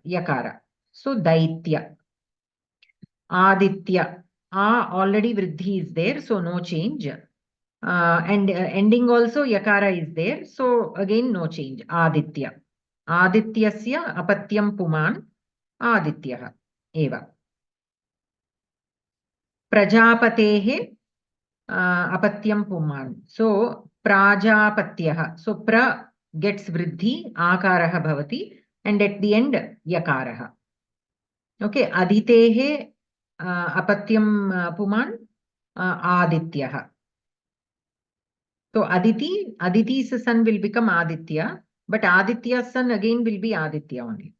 yakara. So daitya. Aditya. Already vriddhi is there, so no change. And ending also yakara is there, so again no change. Aditya. Adityasya apatyam puman. आदित्यः एव। प्रजापतेः अपत्यं पुमान्. So प्राजापत्यः. So pra gets vriddhi, आकारः भवति, and at the end yakarः. Okay, aditeः अपत्यं पुमान् आदित्यः. So Aditi's son will become Aditya, but Aditya's son again will be Aditya only.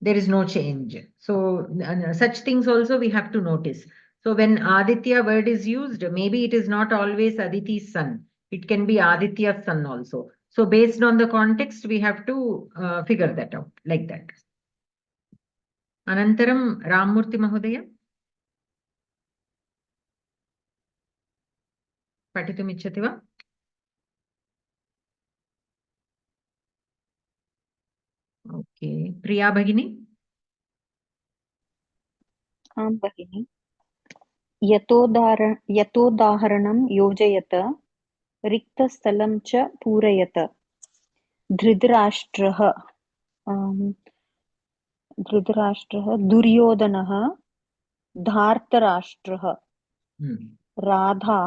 There is no change. So such things also we have to notice. So when Aditya word is used, maybe it is not always Aditi's son. It can be Aditya's son also. So based on the context, we have to figure that out like that. Anantaram Ramurthy Mahodaya. Patitum ichchati va? Okay. Priya Bhagini. आं भगिनि यतोदाहरणं योजयत रिक्तस्थलं च पूरयत धृतराष्ट्रः दुर्योधनः धार्तराष्ट्रः राधा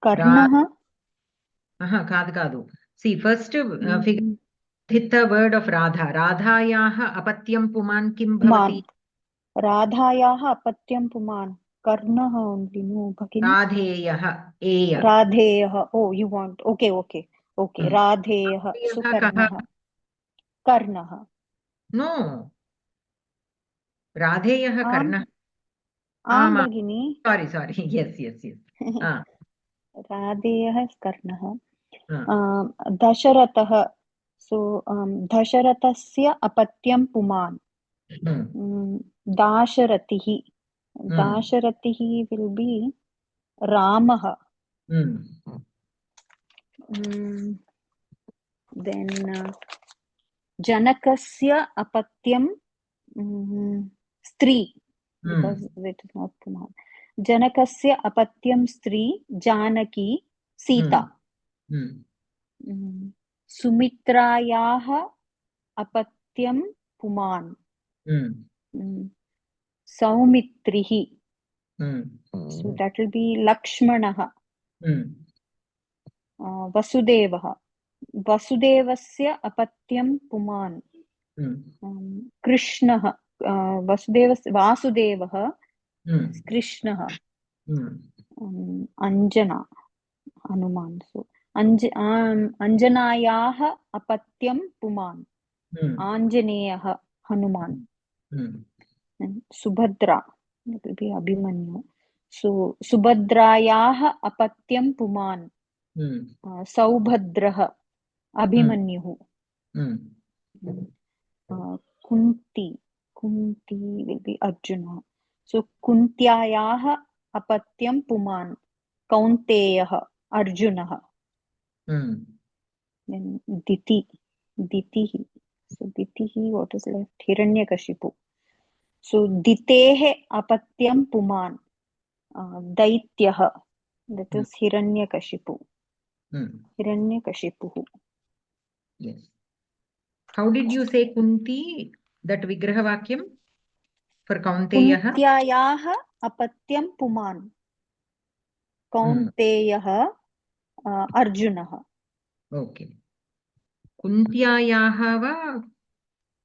कर्णः कादु. See, first figure the word of Radha. Radhayaः अपत्यं पुमान् किं भवति? राधायाः अपत्यं पुमान् कर्णः only, no भगिनि. राधेयः एय. राधेयः. Oh, you want. Okay. राधेयः सुकर्णः. कर्णः. No. राधेयः कर्णः. आं भगिनि. Sorry. Yes. राधेयः कर्णः. दशरथः. So दशरथस्य अपत्यं पुमान्. दाशरथिः will be रामः. Then जनकस्य अपत्यं स्त्री, because it is not पुमान्. जनकस्य अपत्यं स्त्री जानकी सीता. सुमित्रायाः अपत्यं पुमान् सौमित्रिः. So that will be Lakshmanah. वसुदेवस्य अपत्यं पुमान् कृष्णः. वासुदेवः कृष्णः. अंजना हनुमान्. So अंजनायाः अपत्यं पुमान् आंजनेयः Hanuman. Subhadra, that will be Abhimanyu. So सुभद्रायाः अपत्यं पुमान् सौभद्रः अभिमन्युः. कुन्ती will be अर्जुनः. So कुन्त्यायाः अपत्यं पुमान् कौन्तेयः अर्जुनः. Then Ditihi. So Ditihi, what is left? Hiranyakashipu. So Ditehe apatyam puman Daityah. That is Hiranyakashipu. Hiranyakashipuhu. Yes. How did you say Kunti, that Vigraha Vakyam for Kaunteyah? Kuntyayaha apatyam puman Kaunteyah Arjunah. Okay. Kuntyayaha va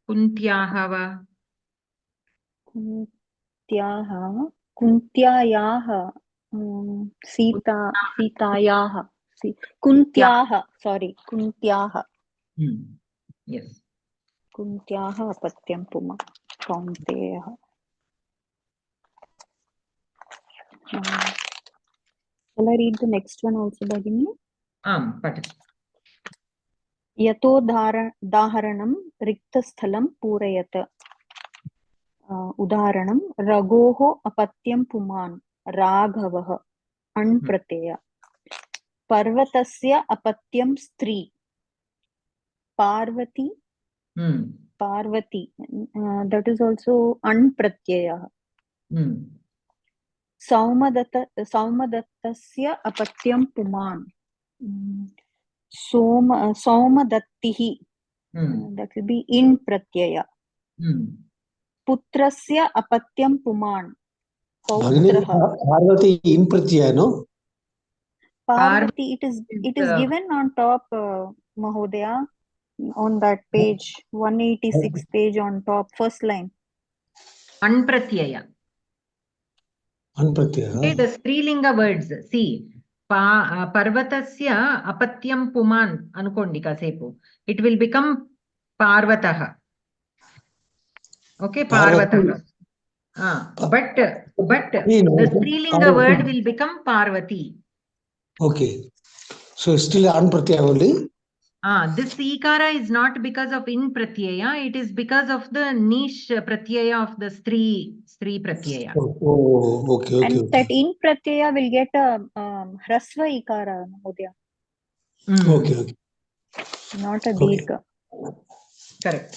Kuntyaha va? Kuntyayaha Sitayaha. Kuntyaha. Sorry, Kuntyaha. Yes. Kuntyaha apatyam puma Kaunteyah. Shall I read the next one also, Bhagini? Patat. Yato daharanam riktasthalam purayat. Udaharanam Ragoho apatyam puman Raghavah Anprateya. Parvatasya apatyam stri Parvati. Parvati. That is also Anpratyaya. Saumadattasya apatyam puman Somadattihi. That will be in pratyaya. Putrasya apatyam puman. Bhagini, Parvati in pratyaya, no? Parvati, it is given on top, Mahodaya, on that page, 186 page on top, first line. Anpratyaya. Anpratyaya. Okay, the Strilinga words. See, Parvatasya apatyam puman anukondi kasepu. It will become Parvataha. Okay, Parvataha. But the Strilinga word will become Parvati. Okay. So still Anpratyaya only? This ikara is not because of in pratyaya, it is because of the niche pratyaya of the Stri pratyaya. Oh, okay. And that in pratyaya will get a hrasva ikara, Mahodaya. Okay. Not a dirgha. Correct.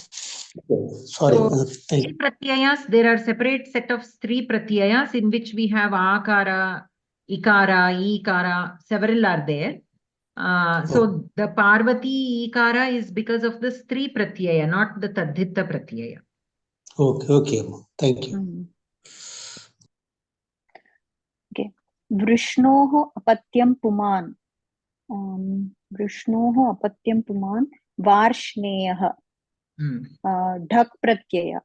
Sorry. So, Stri pratyayas, there are separate set of Stri pratyayas in which we have akara, ikara, ikara, several are there. So the Parvati ikara is because of the Stri pratyaya, not the Tadhita pratyaya. Okay. Thank you. Okay. Vrishnoho apatyam puman. Vrishnoho apatyam puman. Varshneyaha. Dhak pratyaya.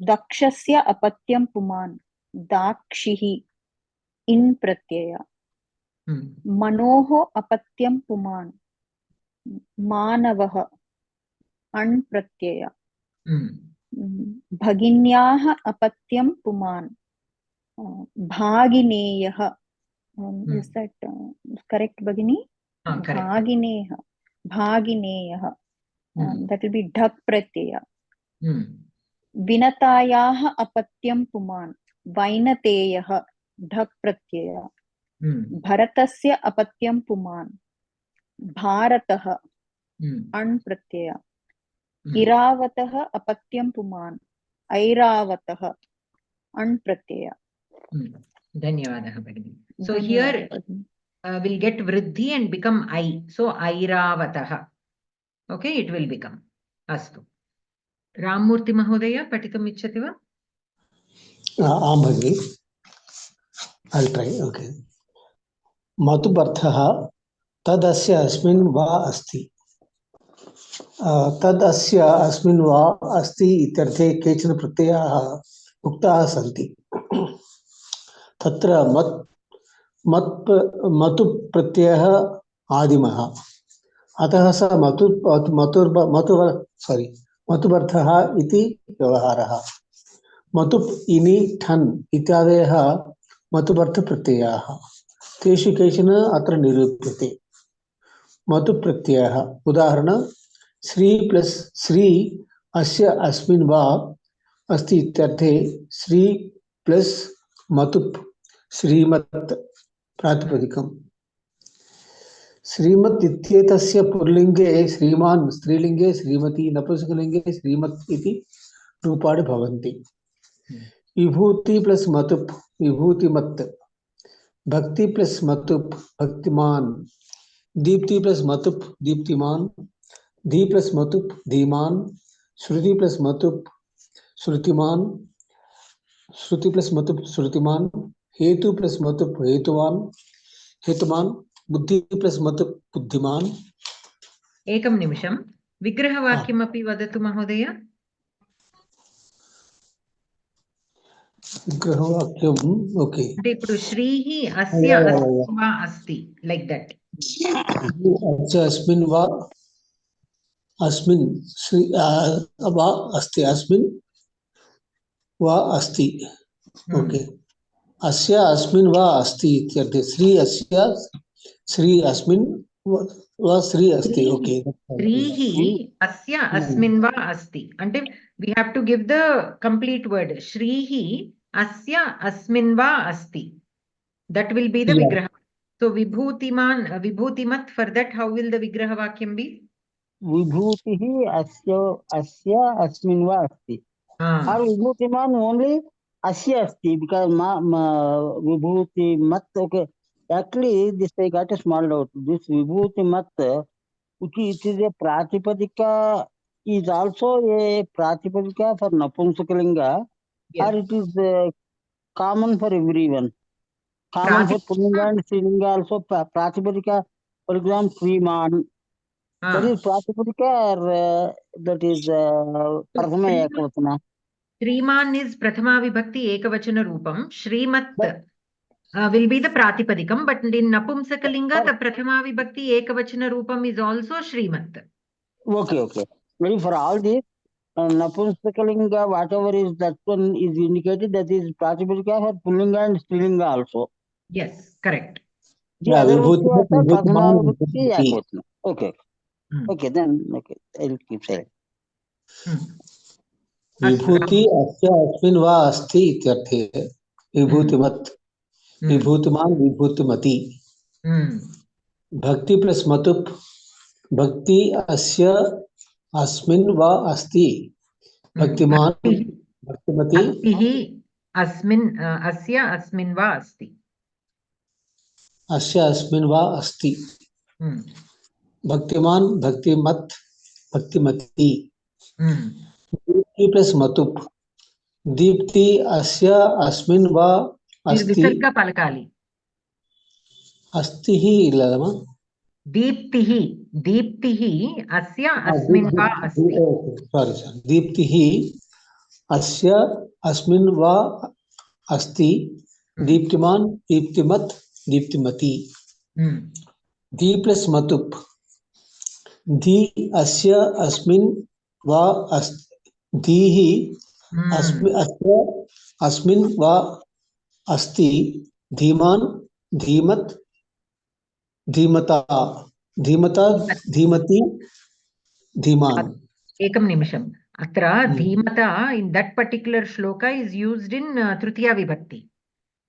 Dakshasya apatyam puman. Dakshihi. In pratyaya. Manoho apatyam puman. Manavaha. An pratyaya. Bhaginyaha apatyam puman. Bhagineyaha. Is that correct, Bhagini? Correct. Bhagineyaha. That will be dhak pratyaya. Vinatayaha apatyam puman. Vainateyaha. Dhak pratyaya. Bharatasya apatyam puman. Bharataha. An pratyaya. Iravataha apatyam puman. Airavataha. An pratyaya. Dhanyavadaha, Bhagini. So here we'll get Vriddhi and become I. So Airavataha. Okay, it will become. Astu. Ramurthy Mahodaya, patitum ichchati va? Bhagini. I'll try. Okay. Matubharthaha tadasya asmin va asti. तदस्य अस्मिन् वा अस्ति इत्यर्थे केचन प्रत्ययाः उक्ताः सन्ति तत्र मतु प्रत्ययः आदिमः अतः स मतुबर्थः इति व्यवहारः मतुप् इनि ठन् इत्यादयः मतुबर्थप्रत्ययाः तेषु केचन अत्र निरूप्यते मतु प्रत्ययः उदाहरण श्री प्लस श्री अस्य अस्मिन् वा अस्ति इत्यर्थे श्री प्लस मतुप् श्रीमत् प्रातिपदिकम् श्रीमत् इत्येतस्य पुल्लिङ्गे श्रीमान् स्त्रीलिङ्गे श्रीमती नपुंसकलिङ्गे श्रीमत् इति रूपाणि भवन्ति विभूति प्लस मतुप् विभूतिमत् भक्ति प्लस मतुप् भक्तिमान् दीप्ति प्लस मतुप् दीप्तिमान् धी प्लस मतुप् धीमान् श्रुति प्लस मतुप् श्रुतिमान् श्रुति प्लस मतुप् श्रुतिमान् हेतु प्लस मतुप् हेतुमान् बुद्धि प्लस मतुप् बुद्धिमान् एकं निमिषं विग्रहवाक्यमपि वदतु महोदय विग्रहवाक्यम् ओके అంటే ఇప్పుడు శ్రీహి అస్య వా అస్తి లైక్ దట్ अस्य अस्मिन् वा अस्मिन् श्री वा अस्ति अस्मिन् वा अस्ति ओके अस्य अस्मिन् वा अस्ति इत्यर्थे श्री अस्य श्री अस्मिन् वा श्री अस्ति ओके శ్రీహి అస్య అస్మిన్ వా అస్తి అంటే we have to give the complete word శ్రీహి అస్య అస్మిన్ వా అస్తి that will be the vigraha so vibhutimat for that how will the vigraha vakyam be vibhutihi asya asmin va asti or vibhutiman only asya asti because vibhuti mat okay Actually, this I got a small doubt. This vibhuti mat, which it is a pratipadika, is also a pratipadika for napumsakalinga, Yes. or it is common for everyone. Common for Pullinga and Strilinga also pratipadika. For example, Sriman. That is pratipadika, or that is prathama ekavachana. Sriman is Prathama Vibhakti Ekavachana Rupam. Srimat will be the Pratipadikam, but in Napumsakalinga, the Prathama Vibhakti Ekavachana Rupam is also Srimat. Okay. Maybe for all these, Napumsakalinga, whatever is that one is indicated, that is Pratipadika for Pullinga and Strilinga also. Yes, correct. The other one is Prathama Vibhakti Ekavachana. Okay, then, okay, I'll keep saying. विभूति अस्य अस्मिन् वा अस्ति इत्यर्थे विभूतिमत् विभूतिमान् विभूतिमति भक्ति plus मतुप भक्ति अस्य अस्मिन् वा अस्ति भक्तिमान् भक्तिमति अस्मिन् अस्य अस्मिन् वा अस्ति अस्य अस्मिन् वा अस्ति भक्तिमान् भक्तिमत् भक्तिमति दीप्ति प्लस मतुप दीप्ति अस्य अस्मिन् वा अस्ति विसर्ग पलकाली अस्ति ही इल्लमा दीप्तिः अस्य अस्मिन् वा अस्ति सॉरी दीप्तिः अस्य अस्मिन् वा अस्ति दीप्तिमान् दीप्तिमत् दीप्तिमति दी प्लस मतुप दी अस्य अस्मिन् वा अस्ति दीः अस्य अस्मिन् वा अस्ति धीमान् धीमत् धीमता धीमता धीमति धीमान् एकं निमिषम् अत्र धीमता in that particular shloka is used in tritiya vibhakti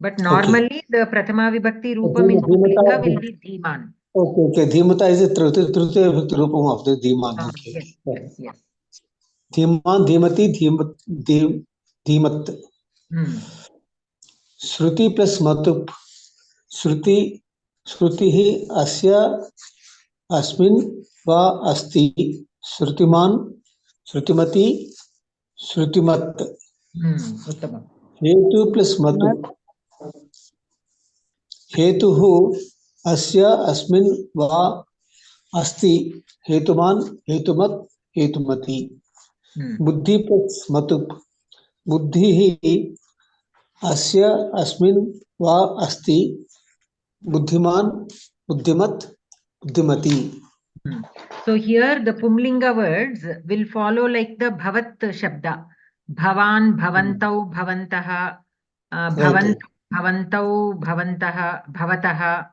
but normally the prathama vibhakti rupam in Pullinga will be dhiman. Okay, dhimata is a tritiya vibhakti rupam of the dhiman. Yes. Dhiman, dhimati, dhimat. Shruti plus matup. Shruti hi asya अस्मिन् वा अस्ति श्रुतिमान् श्रुतिमति श्रुतिमत् उत्तमम् हेतु plus मतुप हेतुः अस्य अस्मिन् वा अस्ति हेतुमान् हेतुमत् हेतुमति बुद्धि प्लस मतुप बुद्धिः अस्य अस्मिन् वा अस्ति बुद्धिमान् बुद्धिमत् बुद्धिमति. So here the Pumlinga words will follow like the Bhavat Shabda. Bhavan, Bhavantau, Bhavantaha, Bhavant, Bhavantau, Bhavantaha, Bhavataha,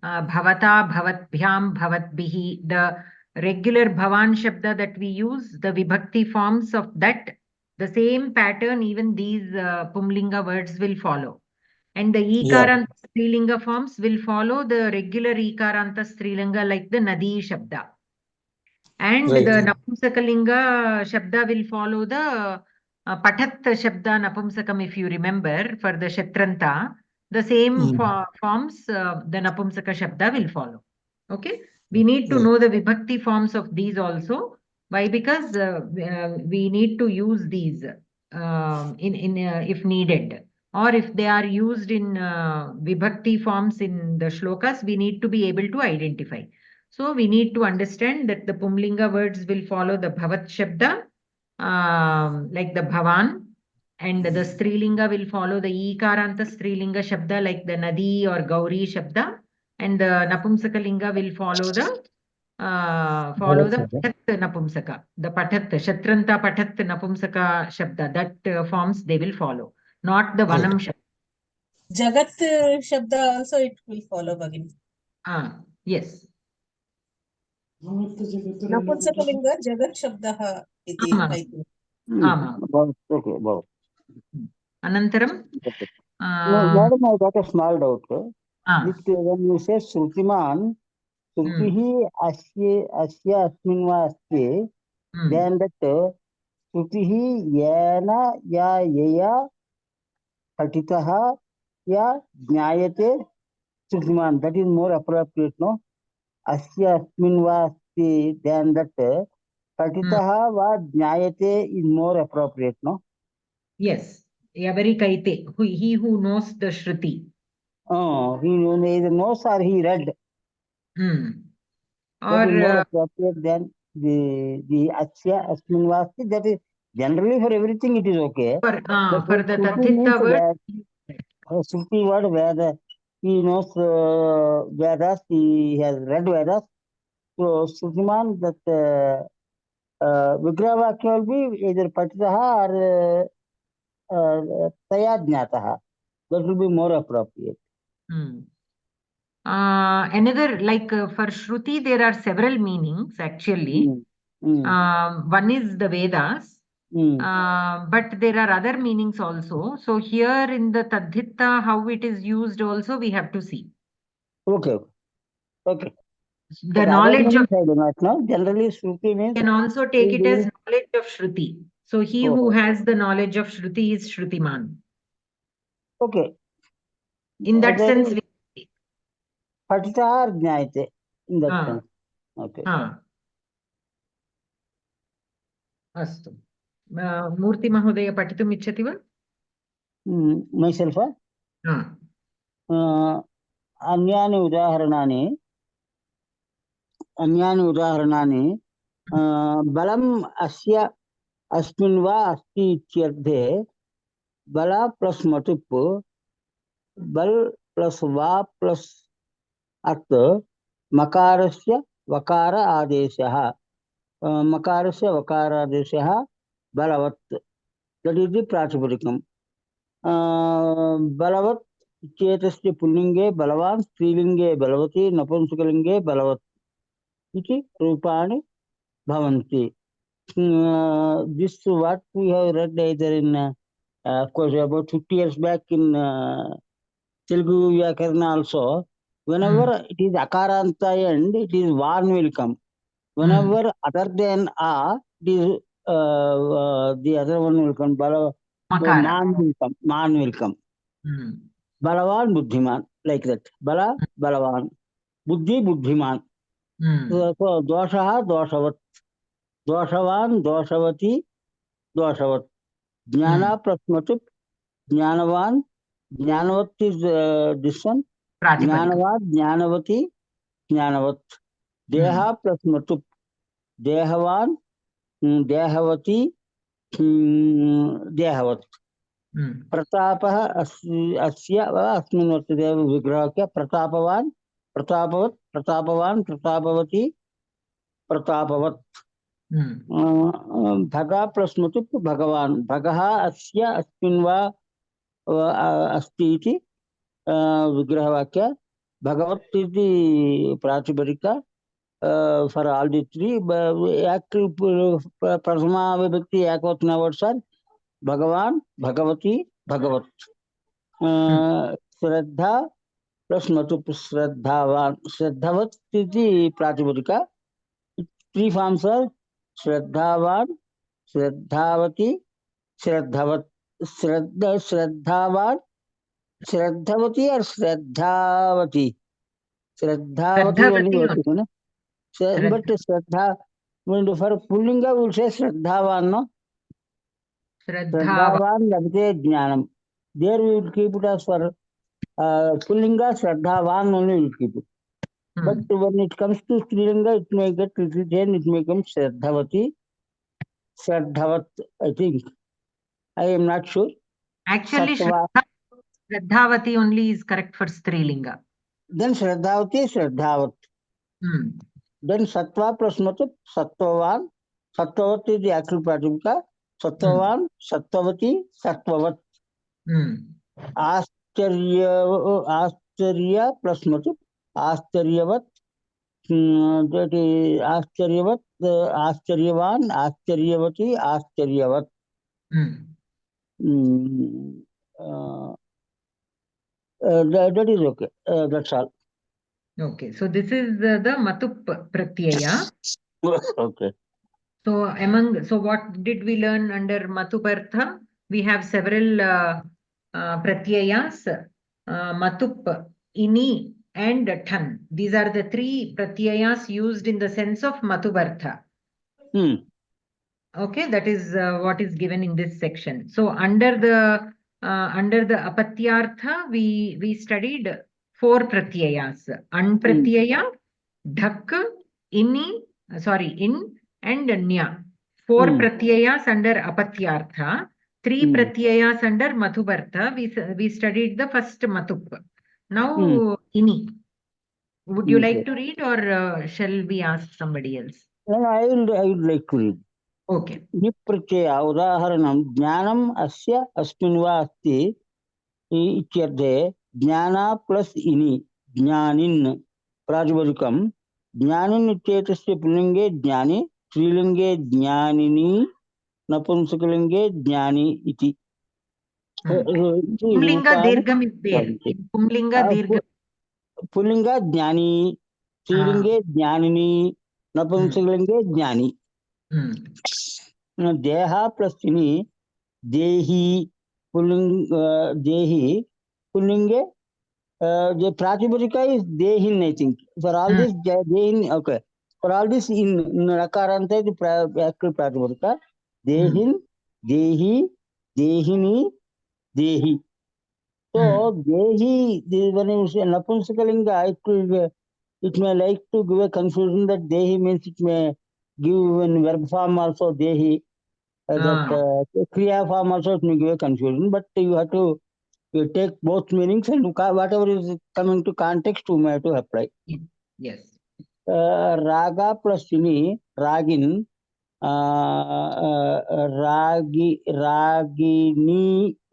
Bhavata, Bhavatbhyam, Bhavatbihi. The regular Bhavan Shabda that we use, the Vibhakti forms of that, the same pattern even these Pumlinga words will follow. And the Ikaranta Strilinga forms will follow the regular Ikaranta Strilinga like the Nadi Shabda. And the Napumsakalinga Shabda will follow the Patat Shabda Napumsakam, if you remember, for the Shatranta. The same forms the Napumsaka Shabda will follow. Okay? We need to know the Vibhakti forms of these also. Why? Because we need to use these if needed. Or if they are used in Vibhakti forms in the shlokas, we need to be able to identify. So we need to understand that the Pumlinga words will follow the Bhavat Shabda, like the Bhavan, and the Strilinga will follow the Ikaranta Strilinga Shabda like the Nadi or Gauri Shabda, and the Napumsakalinga will follow the Patat Napumsaka, the Patat, Shatranta Patat Napumsaka Shabda, that forms they will follow. Not the Vanam Shabda. Jagat Shabda also it will follow again. Yes. Napumsakalinga Jagat Shabdaha iti. Okay, wow. Anantaram? Madam, I got a small doubt. When you say Srutiman, Srutihi asya asmin va asya, then that Srutihi yana ya yaya patitaha ya jnayate Shrutiman, that is more appropriate, no? Asya asmin va asti, than that patitaha va jnayate is more appropriate, no? Yes. Yavari kaite, he who knows the Shruti. Oh, he either knows or he read. That is more Or appropriate than the Asya asmin va asti. That is generally for everything it is okay. for But the Shruti means Tathita word. Shruti word where he knows Vedas, he has read Vedas. So Shrutiman, that Vigraha Vakya will be either Patitaha or Taya Jnataha. That will be more appropriate. Another, like for Shruti, there are several meanings actually. One is the Vedas, but there are other meanings also. So here in the Tadhitta, how it is used also, we have to see. Okay. The But knowledge of, I do not know. Generally, Shruti means can also take it as knowledge of Shruti. So he who has the knowledge of Shruti is Shrutiman. Okay. In that sense, Patitaha or Jnayate. In that sense. Okay. Astu. Murthy Mahodaya patitum ichchati va? Myself? अन्यानि उदाहरणानि बलम् अस्य अस्मिन् वा अस्ति इत्यर्थे बल plus मतुप् बल प्लस वा प्लस अर्थ मकारस्य वकार आदेशः बलवत्. That is the प्रातिपदिकम्. बलवत् चेतस्य पुल्लिंगे बलवान्, स्त्रीलिंगे बलवती, नपुंसकलिंगे बलवत् इति रूपाणि भवन्ति. This what we have read either in of course about 50 years back in Telugu Vyakarna also. Whenever it is akaranta end, it is van will come. Whenever other than a, it is the other one will come. Man will come. Balavan Buddhiman, like that. Bala, Balavan. Buddhi, Buddhiman. So Doshaha, Doshavat. Doshavan, Doshavati, Doshavat. Jnana plus Matup, Jnanavan. Jnanavat is this one. Jnanavat, Jnanavati, Jnanavat. Deha plus Matup. Dehavan, Dehavati, Dehavat. प्रतापः अस्य अस्मिन् वर्तते विग्रहस्य प्रतापवान् प्रतापवत् प्रतापवान् प्रतापवती प्रतापवत्. भगा plus मतुप् भगवान् भगः अस्य अस्मिन् वा अस्ति इति विग्रहवाक्य. भगवत् इति प्रातिपदिक for all the three. प्रथमा विभक्ति एकवचन वर्ड्स आर भगवान, भगवती, भगवत. श्रद्धा प्लस मतुप श्रद्धावान, श्रद्धावत इति प्रातिपदिका. थ्री फॉर्म्स आर श्रद्धावान, श्रद्धावती, श्रद्धावत. श्रद्धावान, श्रद्धावती और श्रद्धावती. श्रद्धावती only working, no? But Shraddha, for Pullinga will say Shraddhavan, no? Shraddhavan labdhe jnanam. There we will keep it as for Pullinga, Shraddhavan only will keep it. But when it comes to Strilinga, it may get little change, it may come Shraddhavati, Shraddhavat, I think. I am not sure. Actually, Shraddhavati only is correct for Strilinga. Then Shraddhavati, Shraddhavat. Then Sattva plus Matup, Sattvavan. Sattvavat is the actual pratimika. Sattvavan, Sattvavati, Sattvavat. Ascharya plus Matup, Ascharyavat. That is Ascharyavat, Ascharyavan, Ascharayavati, Ascharyavat. That is okay. That's all. Okay, so this is the Matup Pratyaya. Okay. So what did we learn under Matupartha? We have several Pratyayas. Matup, ini, and Than. These are the three pratyayas used in the sense of Mathubartha. Okay, that is what is given in this section. So under the apatyartha, we studied 4 pratyayas: an pratyaya, dhak, in, and nya. 4 pratyayas under apatyartha, 3 pratyayas under Mathubartha. We studied the first Mathup. Now ini. Would you like to read, or shall we ask somebody else? No, I would like to read. Okay. निप्रत्यय उदाहरणं ज्ञानम् अस्य अस्मिन् वा अस्ति इत्यर्थे ज्ञान plus इनि ज्ञानिन् प्रातिपदिकं ज्ञानिन् इत्येतस्य पुल्लिङ्गे ज्ञानि स्त्रीलिङ्गे ज्ञानिनी नपुंसकलिङ्गे ज्ञानी इति पुंलिङ्ग दीर्घम् is there. पुंलिङ्ग दीर्घ. पुल्लिङ्ग ज्ञानी स्त्रीलिङ्गे ज्ञानिनी नपुंसकलिङ्गे ज्ञानी. देह प्लस इनि देही पुल्लिंगे the pratipadika is dehin, I think. For all this dehin, okay. For all this in nakaranta the actual pratipadika dehin, dehi, dehini, dehi. So dehi, when you say napunsakalinga, it may like to give a confusion that dehi means it may give in verb form also dehi. That kriya form also it may give a confusion, but you have to take both meanings and whatever is coming to context you may have to apply. Yes. Raga plus ini ragin,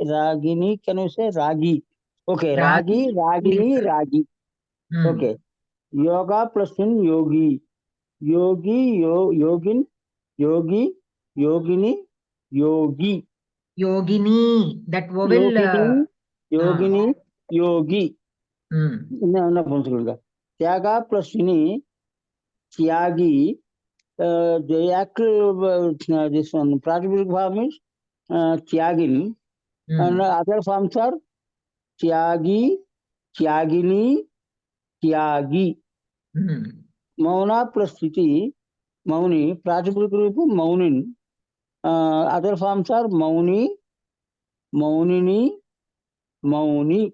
ragini, can you say ragi? Okay, ragi, ragini, ragi. Okay. Yoga plus in yogi, yogin, yogi, yogini, yogi. Yogini, that vowel. Yogini, yogi. Tyaga plus ini, tyagi. The actual this one pratipadika form is tyagin, and other forms are tyagi, tyagini, tyagi. Mauna plus iti, mauni, pratipadika rupa maunin. Other forms are mauni, maunini, mauni.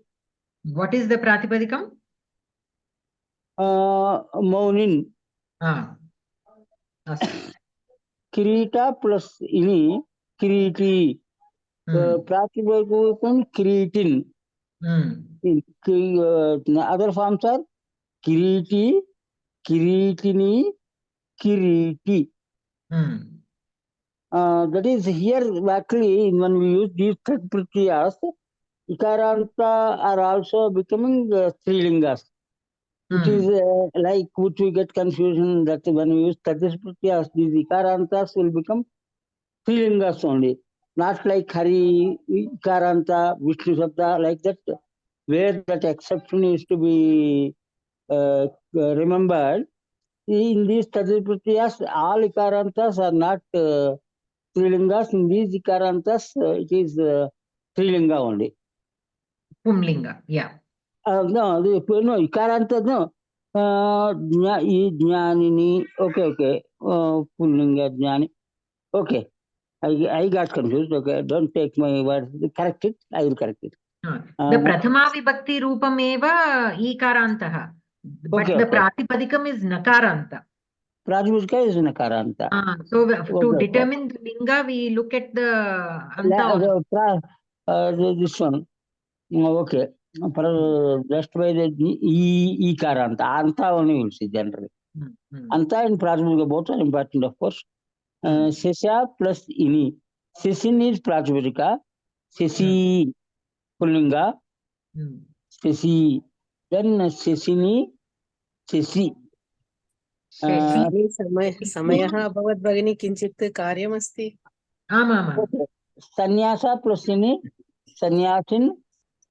What is the pratipadikam? Maunin. Kirita plus ini, kiriti. Pratipadikam kiritin. Other forms are kiriti, kiritini, kiriti. That is here actually when we use these third pratyayas, ikaranta are also becoming strilingas. Which is like which we get confusion that when we use Tatish pratyayas, these ikarantas will become strilingas only. Not like Hari, Ikaranta, Vishnu Sabda, like that, where that exception is to be remembered. In these Tatish pratyayas, all ikarantas are not strilingas. In these ikarantas, it is strilinga only. Pumlinga, yeah. No, ikaranta no. Jnanini, okay. Pullinga jnani. Okay, I got confused. Okay, don't take my words. Correct it. I will correct it. The Prathama Vibhakti Rupam eva Ikarantaha. But the Pratipadikam is Nakaranta. Pratipadika is Nakaranta. So to determine the Linga, we look at the Anta. This one. Okay. Just by the Ikaranta. Anta only will see generally. Anta and Pratipadika both are important, of course. Sesha plus ini. Sesin is Pratipadika. Sesi Pullinga. Sesi. Then Sesini. Sesi. समयः अभवत् भगिनी किञ्चित् कार्यमस्ति. Sannyasa plus ini. Sannyasin.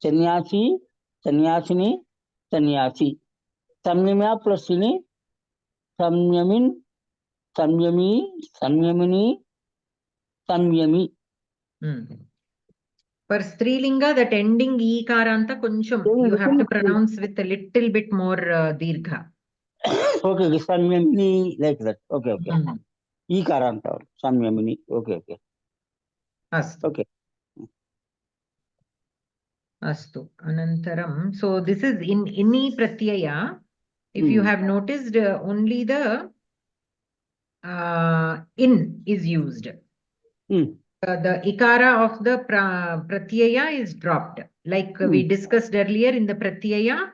Sannyasi. Sannyasini. Sannyasi. Samyama plus ini. Samyamin. Samyami. Samyamini. Samyami. For Strilinga, that ending Ikaranta koncham, you have to pronounce with a little bit more dirgha. Okay, samyamini, like that. Okay. Ikaranta, samyamini. Okay. Astu. Okay. Astu. Anantaram. So this is in ini pratyaya. If you have noticed, only the in is used. The ikara of the pratyaya is dropped. Like we discussed earlier in the pratyaya,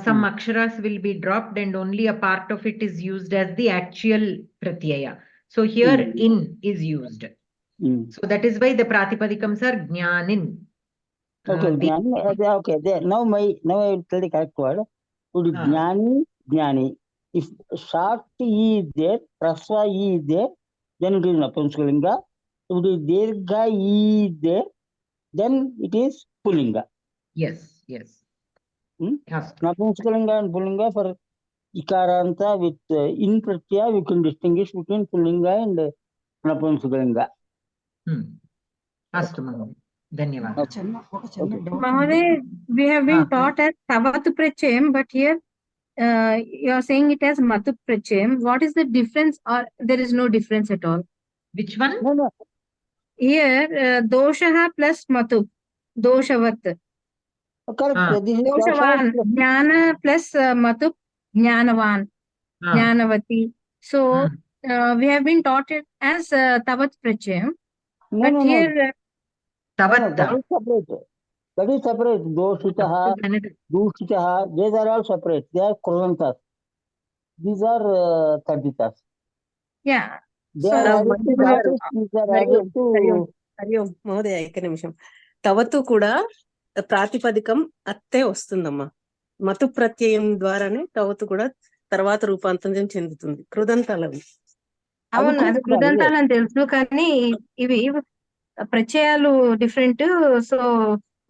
some aksharas will be dropped and only a part of it is used as the actual pratyaya. So here in is used. So that is why the pratipadikams are jnanin. Okay, jnani. Okay, there. Now I will tell the correct word. Would jnani. If short e is there, praswa e is there, then it is napumsakalinga. If the dirgha e is there, then it is pullinga. Yes. Napumsakalinga and pullinga for ikaranta with in pratyaya, we can distinguish between pullinga and napumsakalinga. Astu Mahoday. Dhanyavad. Mahoday, we have been taught as Tavatu Prachayam, but here you are saying it as Matu Prachayam. What is the difference, or there is no difference at all? Which one? No. Here, doshaha plus Matu, doshavat. Correct. Doshavan, jnana plus Matu, jnanavan, jnanavati. So we have been taught it as Tavat Prachayam. But here, Tavatta. That is separate. Doshitaha, Dushitaha, these are all separate. They are Krudantas. These are Taditas. Yeah. They are added to Vatis, these are added to... Hariom, Mahodaya, ekka nimisham. Tavatu kuda ప్రాతిపదికం అత్తే వస్తుందమ్మా. మతు ప్రత్యయం ద్వారానే తవతు కూడా తర్వాత రూపాంతరం చెందుతుంది. కృదంతాలవి. అవును, అది కృదంతాలని తెలుసు, కానీ ఇవి ప్రత్యయాలు డిఫరెంట్. సో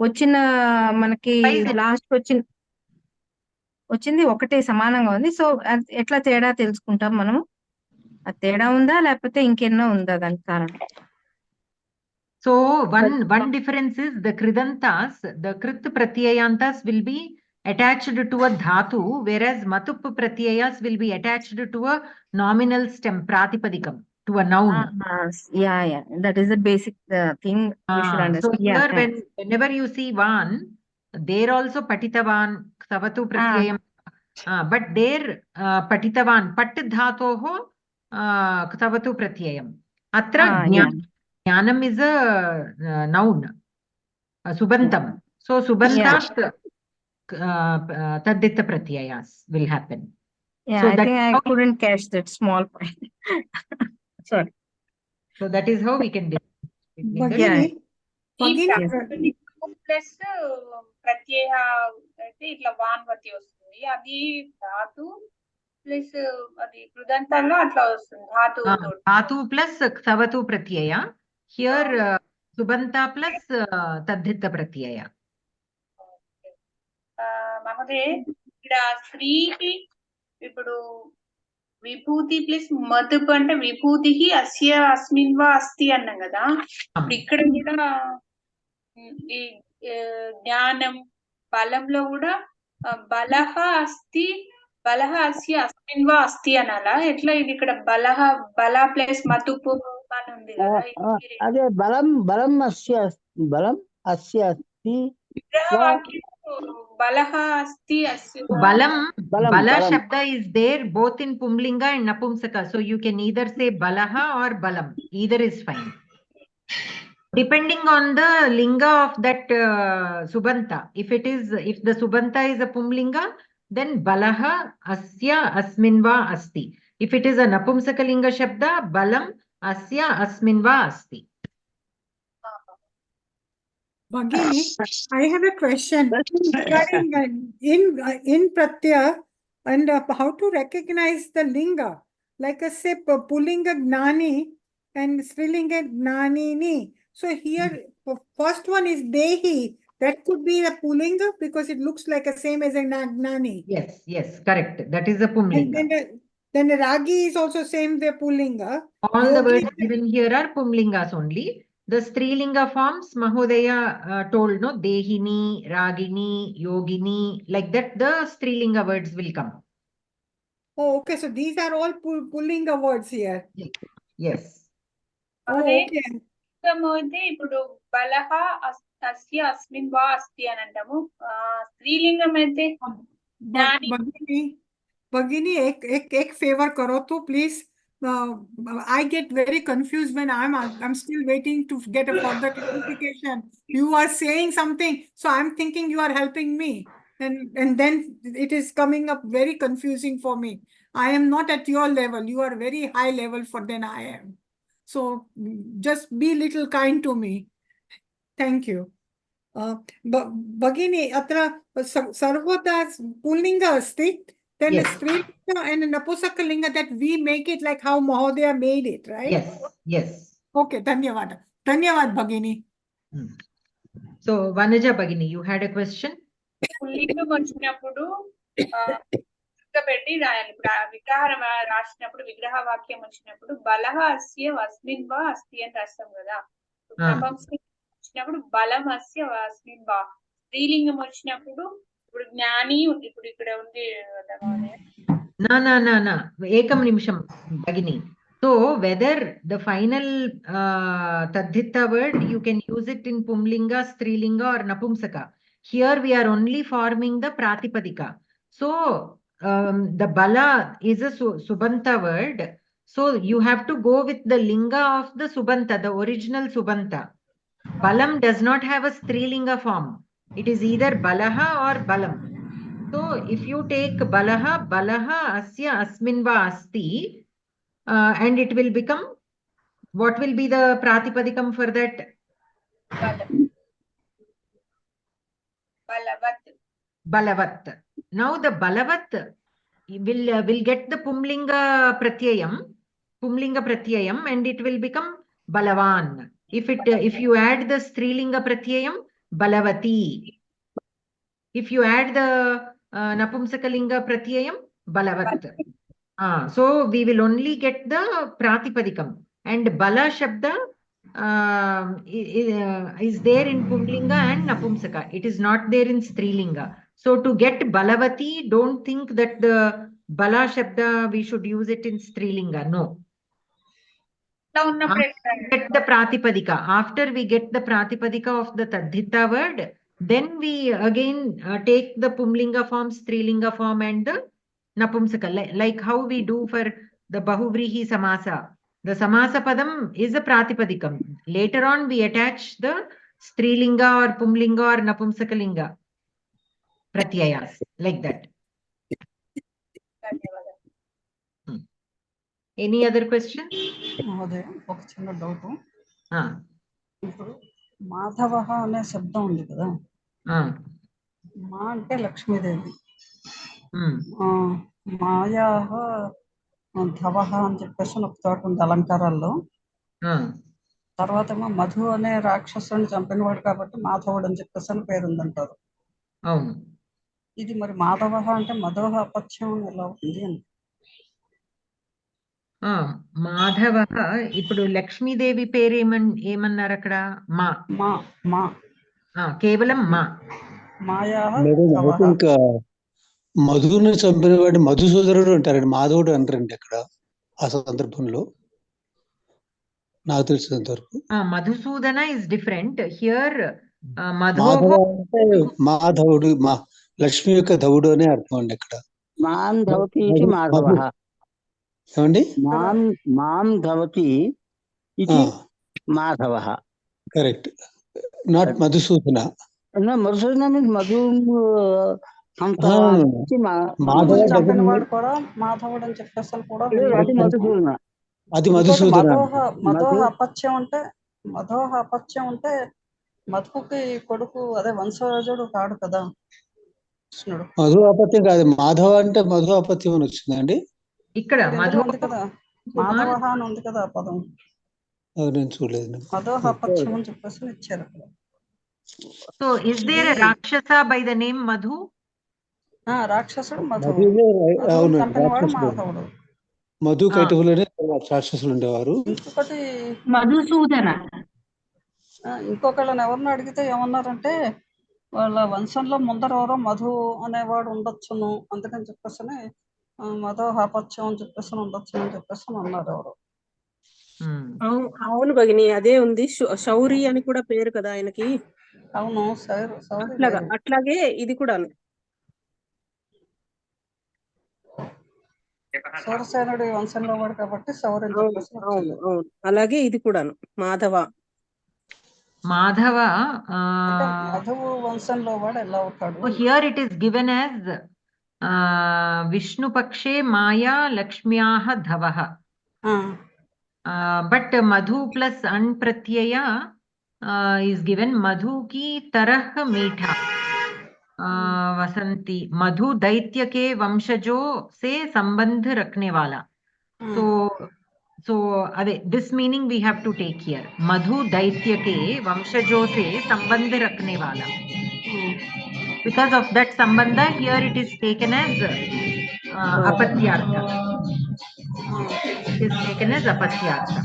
వచ్చిన మనకి లాస్ట్ వచ్చింది ఒకటే సమానంగా ఉంది. సో ఎట్లా తేడా తెలుసుకుంటాం మనము? ఆ తేడా ఉందా లేకపోతే ఇంకెన్నో ఉందా దానికి కారణం? So one difference is the kridantas, the krit pratyayantas will be attached to a dhatu, whereas matup pratyayas will be attached to a nominal stem, pratipadikam, to a noun. Yeah. That is the basic thing we should understand. So here whenever you see van, there also patitavan, savatu pratyayam, but there patitavan, pat dhatoho savatu pratyayam. Atra Jnanam is a noun, Subantam. So Subantas Tadditta Pratyayas will happen. Yeah, so I think I couldn't catch that small point. Sorry. So that is how we can do it. Plus ప్రత్యయ అయితే ఇట్లా వాన్వతి వస్తుంది, అది ధాతు plus అది కృదంతాల్లో అట్లా వస్తుంది. ధాతు plus సవతు ప్రత్యయ. హియర్ సుబంత ప్లస్ తద్ధిత ప్రత్యయ. మహోదయ, ఇక్కడ స్త్రీకి ఇప్పుడు విభూతి ప్లస్ మధుపు అంటే విభూతి అస్య అస్మిన్ వా అస్తి అన్నాం కదా. ఇక్కడ కూడా ఈ జ్ఞానం బలంలో కూడా బలహ అస్తి, బలహ అస్య అస్మిన్ వా అస్తి అనాలా? ఎట్లా ఇది ఇక్కడ బల ప్లస్ మతుపు అని ఉంది కదా. అదే బలం అస్య అస్తి బలహ అస్తి అస్య. Bala shabda is there both in Pumlinga and Napumsaka. So you can either say balaha or balam. Either is fine. Depending on the linga of that subanta. If the subanta is a Pumlinga, then balaha asya asminva asti. If it is a Napumsaka linga shabda, balam asya asminva asti. Bhagini, I have a question regarding in pratyaya and how to recognize the linga. Like say Pullinga Gnani and Strilinga Gnanini. So here first one is Dehi. That could be a Pullinga because it looks like the same as a Gnani. Yes, correct. That is a Pumlinga. And then the Ragi is also same way Pullinga. All the words given here are Pumlingas only. The Strilinga forms, Mahodaya told, no, Dehini, Ragini, Yogini, like that the Strilinga words will come. Oh, okay. So these are all Pullinga words here. Yes. Oh, okay. मध्ये ఇప్పుడు బలహ అస్య అస్మిన్ వా అస్తి అని అంటాము. స్త్రీలింగం అయితే Bhagini, ek favor karo to please. I get very confused when I'm still waiting to get a further clarification. You are saying something, so I'm thinking you are helping me, and then it is coming up very confusing for me. I am not at your level. You are very high level for than I am. So just be little kind to me. Thank you. Bhagini, atra sarvada pullinga asti. Then Yes. the Strilinga and the Napusakalinga, that we make it like how Mahodaya made it, right? Yes. Yes. Okay, Dhanyavad. Dhanyavad, Bhagini. So, Vanaja Bhagini, you had a question? పుల్లింగం వచ్చినప్పుడు పెట్టి రాయాలి. ఇప్పుడు విగ్రహ రాసినప్పుడు విగ్రహ వాక్యం వచ్చినప్పుడు బలహ అస్య అస్మిన్ వా అస్తి అని రాస్తాం కదా. వచ్చినప్పుడు బలం అస్య అస్మిన్ వా. స్త్రీలింగం వచ్చినప్పుడు ఇప్పుడు జ్ఞాని ఇప్పుడు ఇక్కడ ఉంది. Na. Ekam nimsham, Bhagini. So whether the final tadhita word, you can use it in Pumlinga, Strilinga or Napumsaka. Here we are only forming the Pratipadika. So the Bala is a Subanta word. So you have to go with the Linga of the Subanta, the original Subanta. Balam does not have a Strilinga form. It is either Balaha or Balam. So if you take Balaha, Asya, Asmin va Asti, and it will become, what will be the Pratipadikam for that? Balavat. Now the Balavat will get the Pumlinga Pratyayam, and it will become Balavan. If you add the Strilinga Pratyayam, Balavati. If you add the Napumsakalinga Pratyayam, Balavat. So we will only get the Pratipadikam. And Bala Shabda is there in Pumlinga and Napumsaka. It is not there in Strilinga. So to get Balavati, don't think that the Bala Shabda, we should use it in Strilinga. No. Get the Pratipadika. After we get the Pratipadika of the Tadhita word, then we again take the Pumlinga form, Strilinga form and the Napumsaka, like how we do for the Bahuvrihi Samasa. The Samasa Padam is a Pratipadikam. Later on we attach the Strilinga or Pumlinga or Napumsakalinga Pratyayas, like that. Any other question? అదే ఒక చిన్న doubt. Ah. ఇప్పుడు మాధవ అనే శబ్దం ఉంది కదా, మా అంటే లక్ష్మీదేవి, మాయా ధవ అని చెప్పేసి ఒక చోట ఉంది అలంకారాల్లో. తర్వాత ఏమో మధు అనే రాక్షసుని చంపినవాడు కాబట్టి మాధవుడు అని చెప్పేసి అని పేరు ఉందంటారు. అవును. ఇది మరి మాధవ అంటే మధోహ అపత్యం ఎలా ఉంది అని. మాధవ ఇప్పుడు లక్ష్మీదేవి పేరు ఏమన్నారు అక్కడ? మా మా మా కేవలం మా. మాయా ఇంకా మధుని చంపిన వాడు మధుసూదనుడు అంటారండి, మాధవుడు అంటారండి అక్కడ ఆ సందర్భంలో, నాకు తెలిసినంత వరకు. Madhusudana is different here. మాధవుడు లక్ష్మి యొక్క ధవుడు అనే అర్థం అండి ఇక్కడ. మాం ధవతి ఇది మాధవ. ఏమండి? మాం ధవతి ఇది Madhava. Correct. Not Madhusudana. Madhusudana means Madhu చంపినవాడు కూడా మాధవుడు అని చెప్పేసి కూడా. అది మధుసూదన. అది మధుసూదన. మధోహ అపత్యం అంటే మధుకి కొడుకు, అదే వంశజుడు కాడు కదా కృష్ణుడు. మధు అపత్యం కాదు, మాధవ అంటే మధు అపత్యం అని వచ్చిందండి ఇక్కడ. ఉంది కదా, మాధవ అని ఉంది కదా ఆ పదం. నేను చూడలేదు. మధోహ అపత్యం అని చెప్పేసి ఇచ్చారు అక్కడ. So is there a Rakshasa by the name Madhu? రాక్షసుడు మధువుడు. మాధవుడు. మధు కైటవులనే రాక్షసులు ఉండేవారు. ఇంకొకటి మధుసూదన. ఇంకొకళ్ళని ఎవరిని అడిగితే ఏమన్నారంటే వాళ్ళ వంశంలో ముందర ఎవరో మధు అనేవాడు ఉండొచ్చును, అందుకని చెప్పేసి మధు హాపత్యం అని చెప్పేసి ఉండొచ్చు అని చెప్పేసి అన్నారు ఎవరు. అవును భగిని, అదే ఉంది. శౌరి అని కూడా పేరు కదా ఆయనకి. అవును, సౌరి అట్లాగే ఇది కూడా సూరసేనుడి వంశంలో వాడు కాబట్టి సౌరి అని చెప్పేసి వచ్చింది. అవును, అలాగే ఇది కూడాను మాధవ. అంటే మధువు వంశంలో వాడు ఎలా అవుతాడు? Here it is given as Vishnu Pakshe Maya Lakshmyaha Dhavaha. But Madhu plus An Pratyaya is given Madhu ki tarah meetha. वसंती मधु दैत्य के वंशजों से संबंध रखने वाला. So this meaning we have to take here. मधु दैत्य के वंशजों से संबंध रखने वाला. Because of that sambandha, here it is taken as apatyartha. It is taken as apatyartha.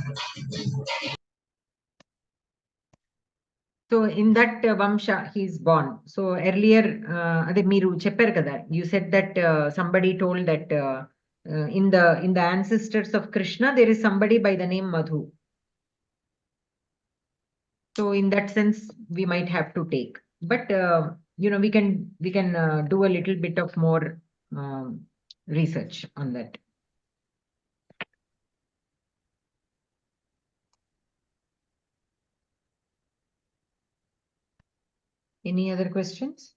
So in that Vamsha he is born. So earlier, ade meeru chepparu kada. You said that somebody told that in the ancestors of Krishna there is somebody by the name Madhu. So in that sense we might have to take. But we can do a little bit of more research on that. Any other questions?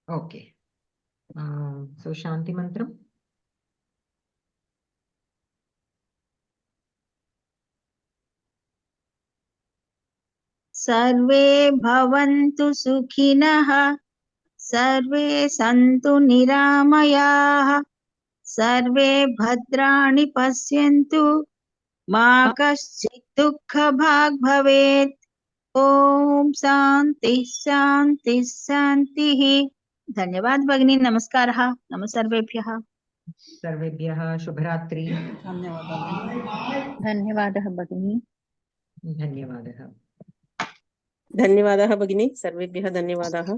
Okay. So Shanti Mantram. सर्वे भवन्तु सुखिनः, सर्वे सन्तु निरामयाः, सर्वे भद्राणि पश्यन्तु, मा कश्चित् दुःखभाग् भवेत्. ओम शांति शांति शांतिः. धन्यवाद भगिनी. नमस्कारः. नमः सर्वेभ्यः. शुभरात्रि. धन्यवादः भगिनी. धन्यवादः भगिनी. सर्वेभ्यः धन्यवादाः.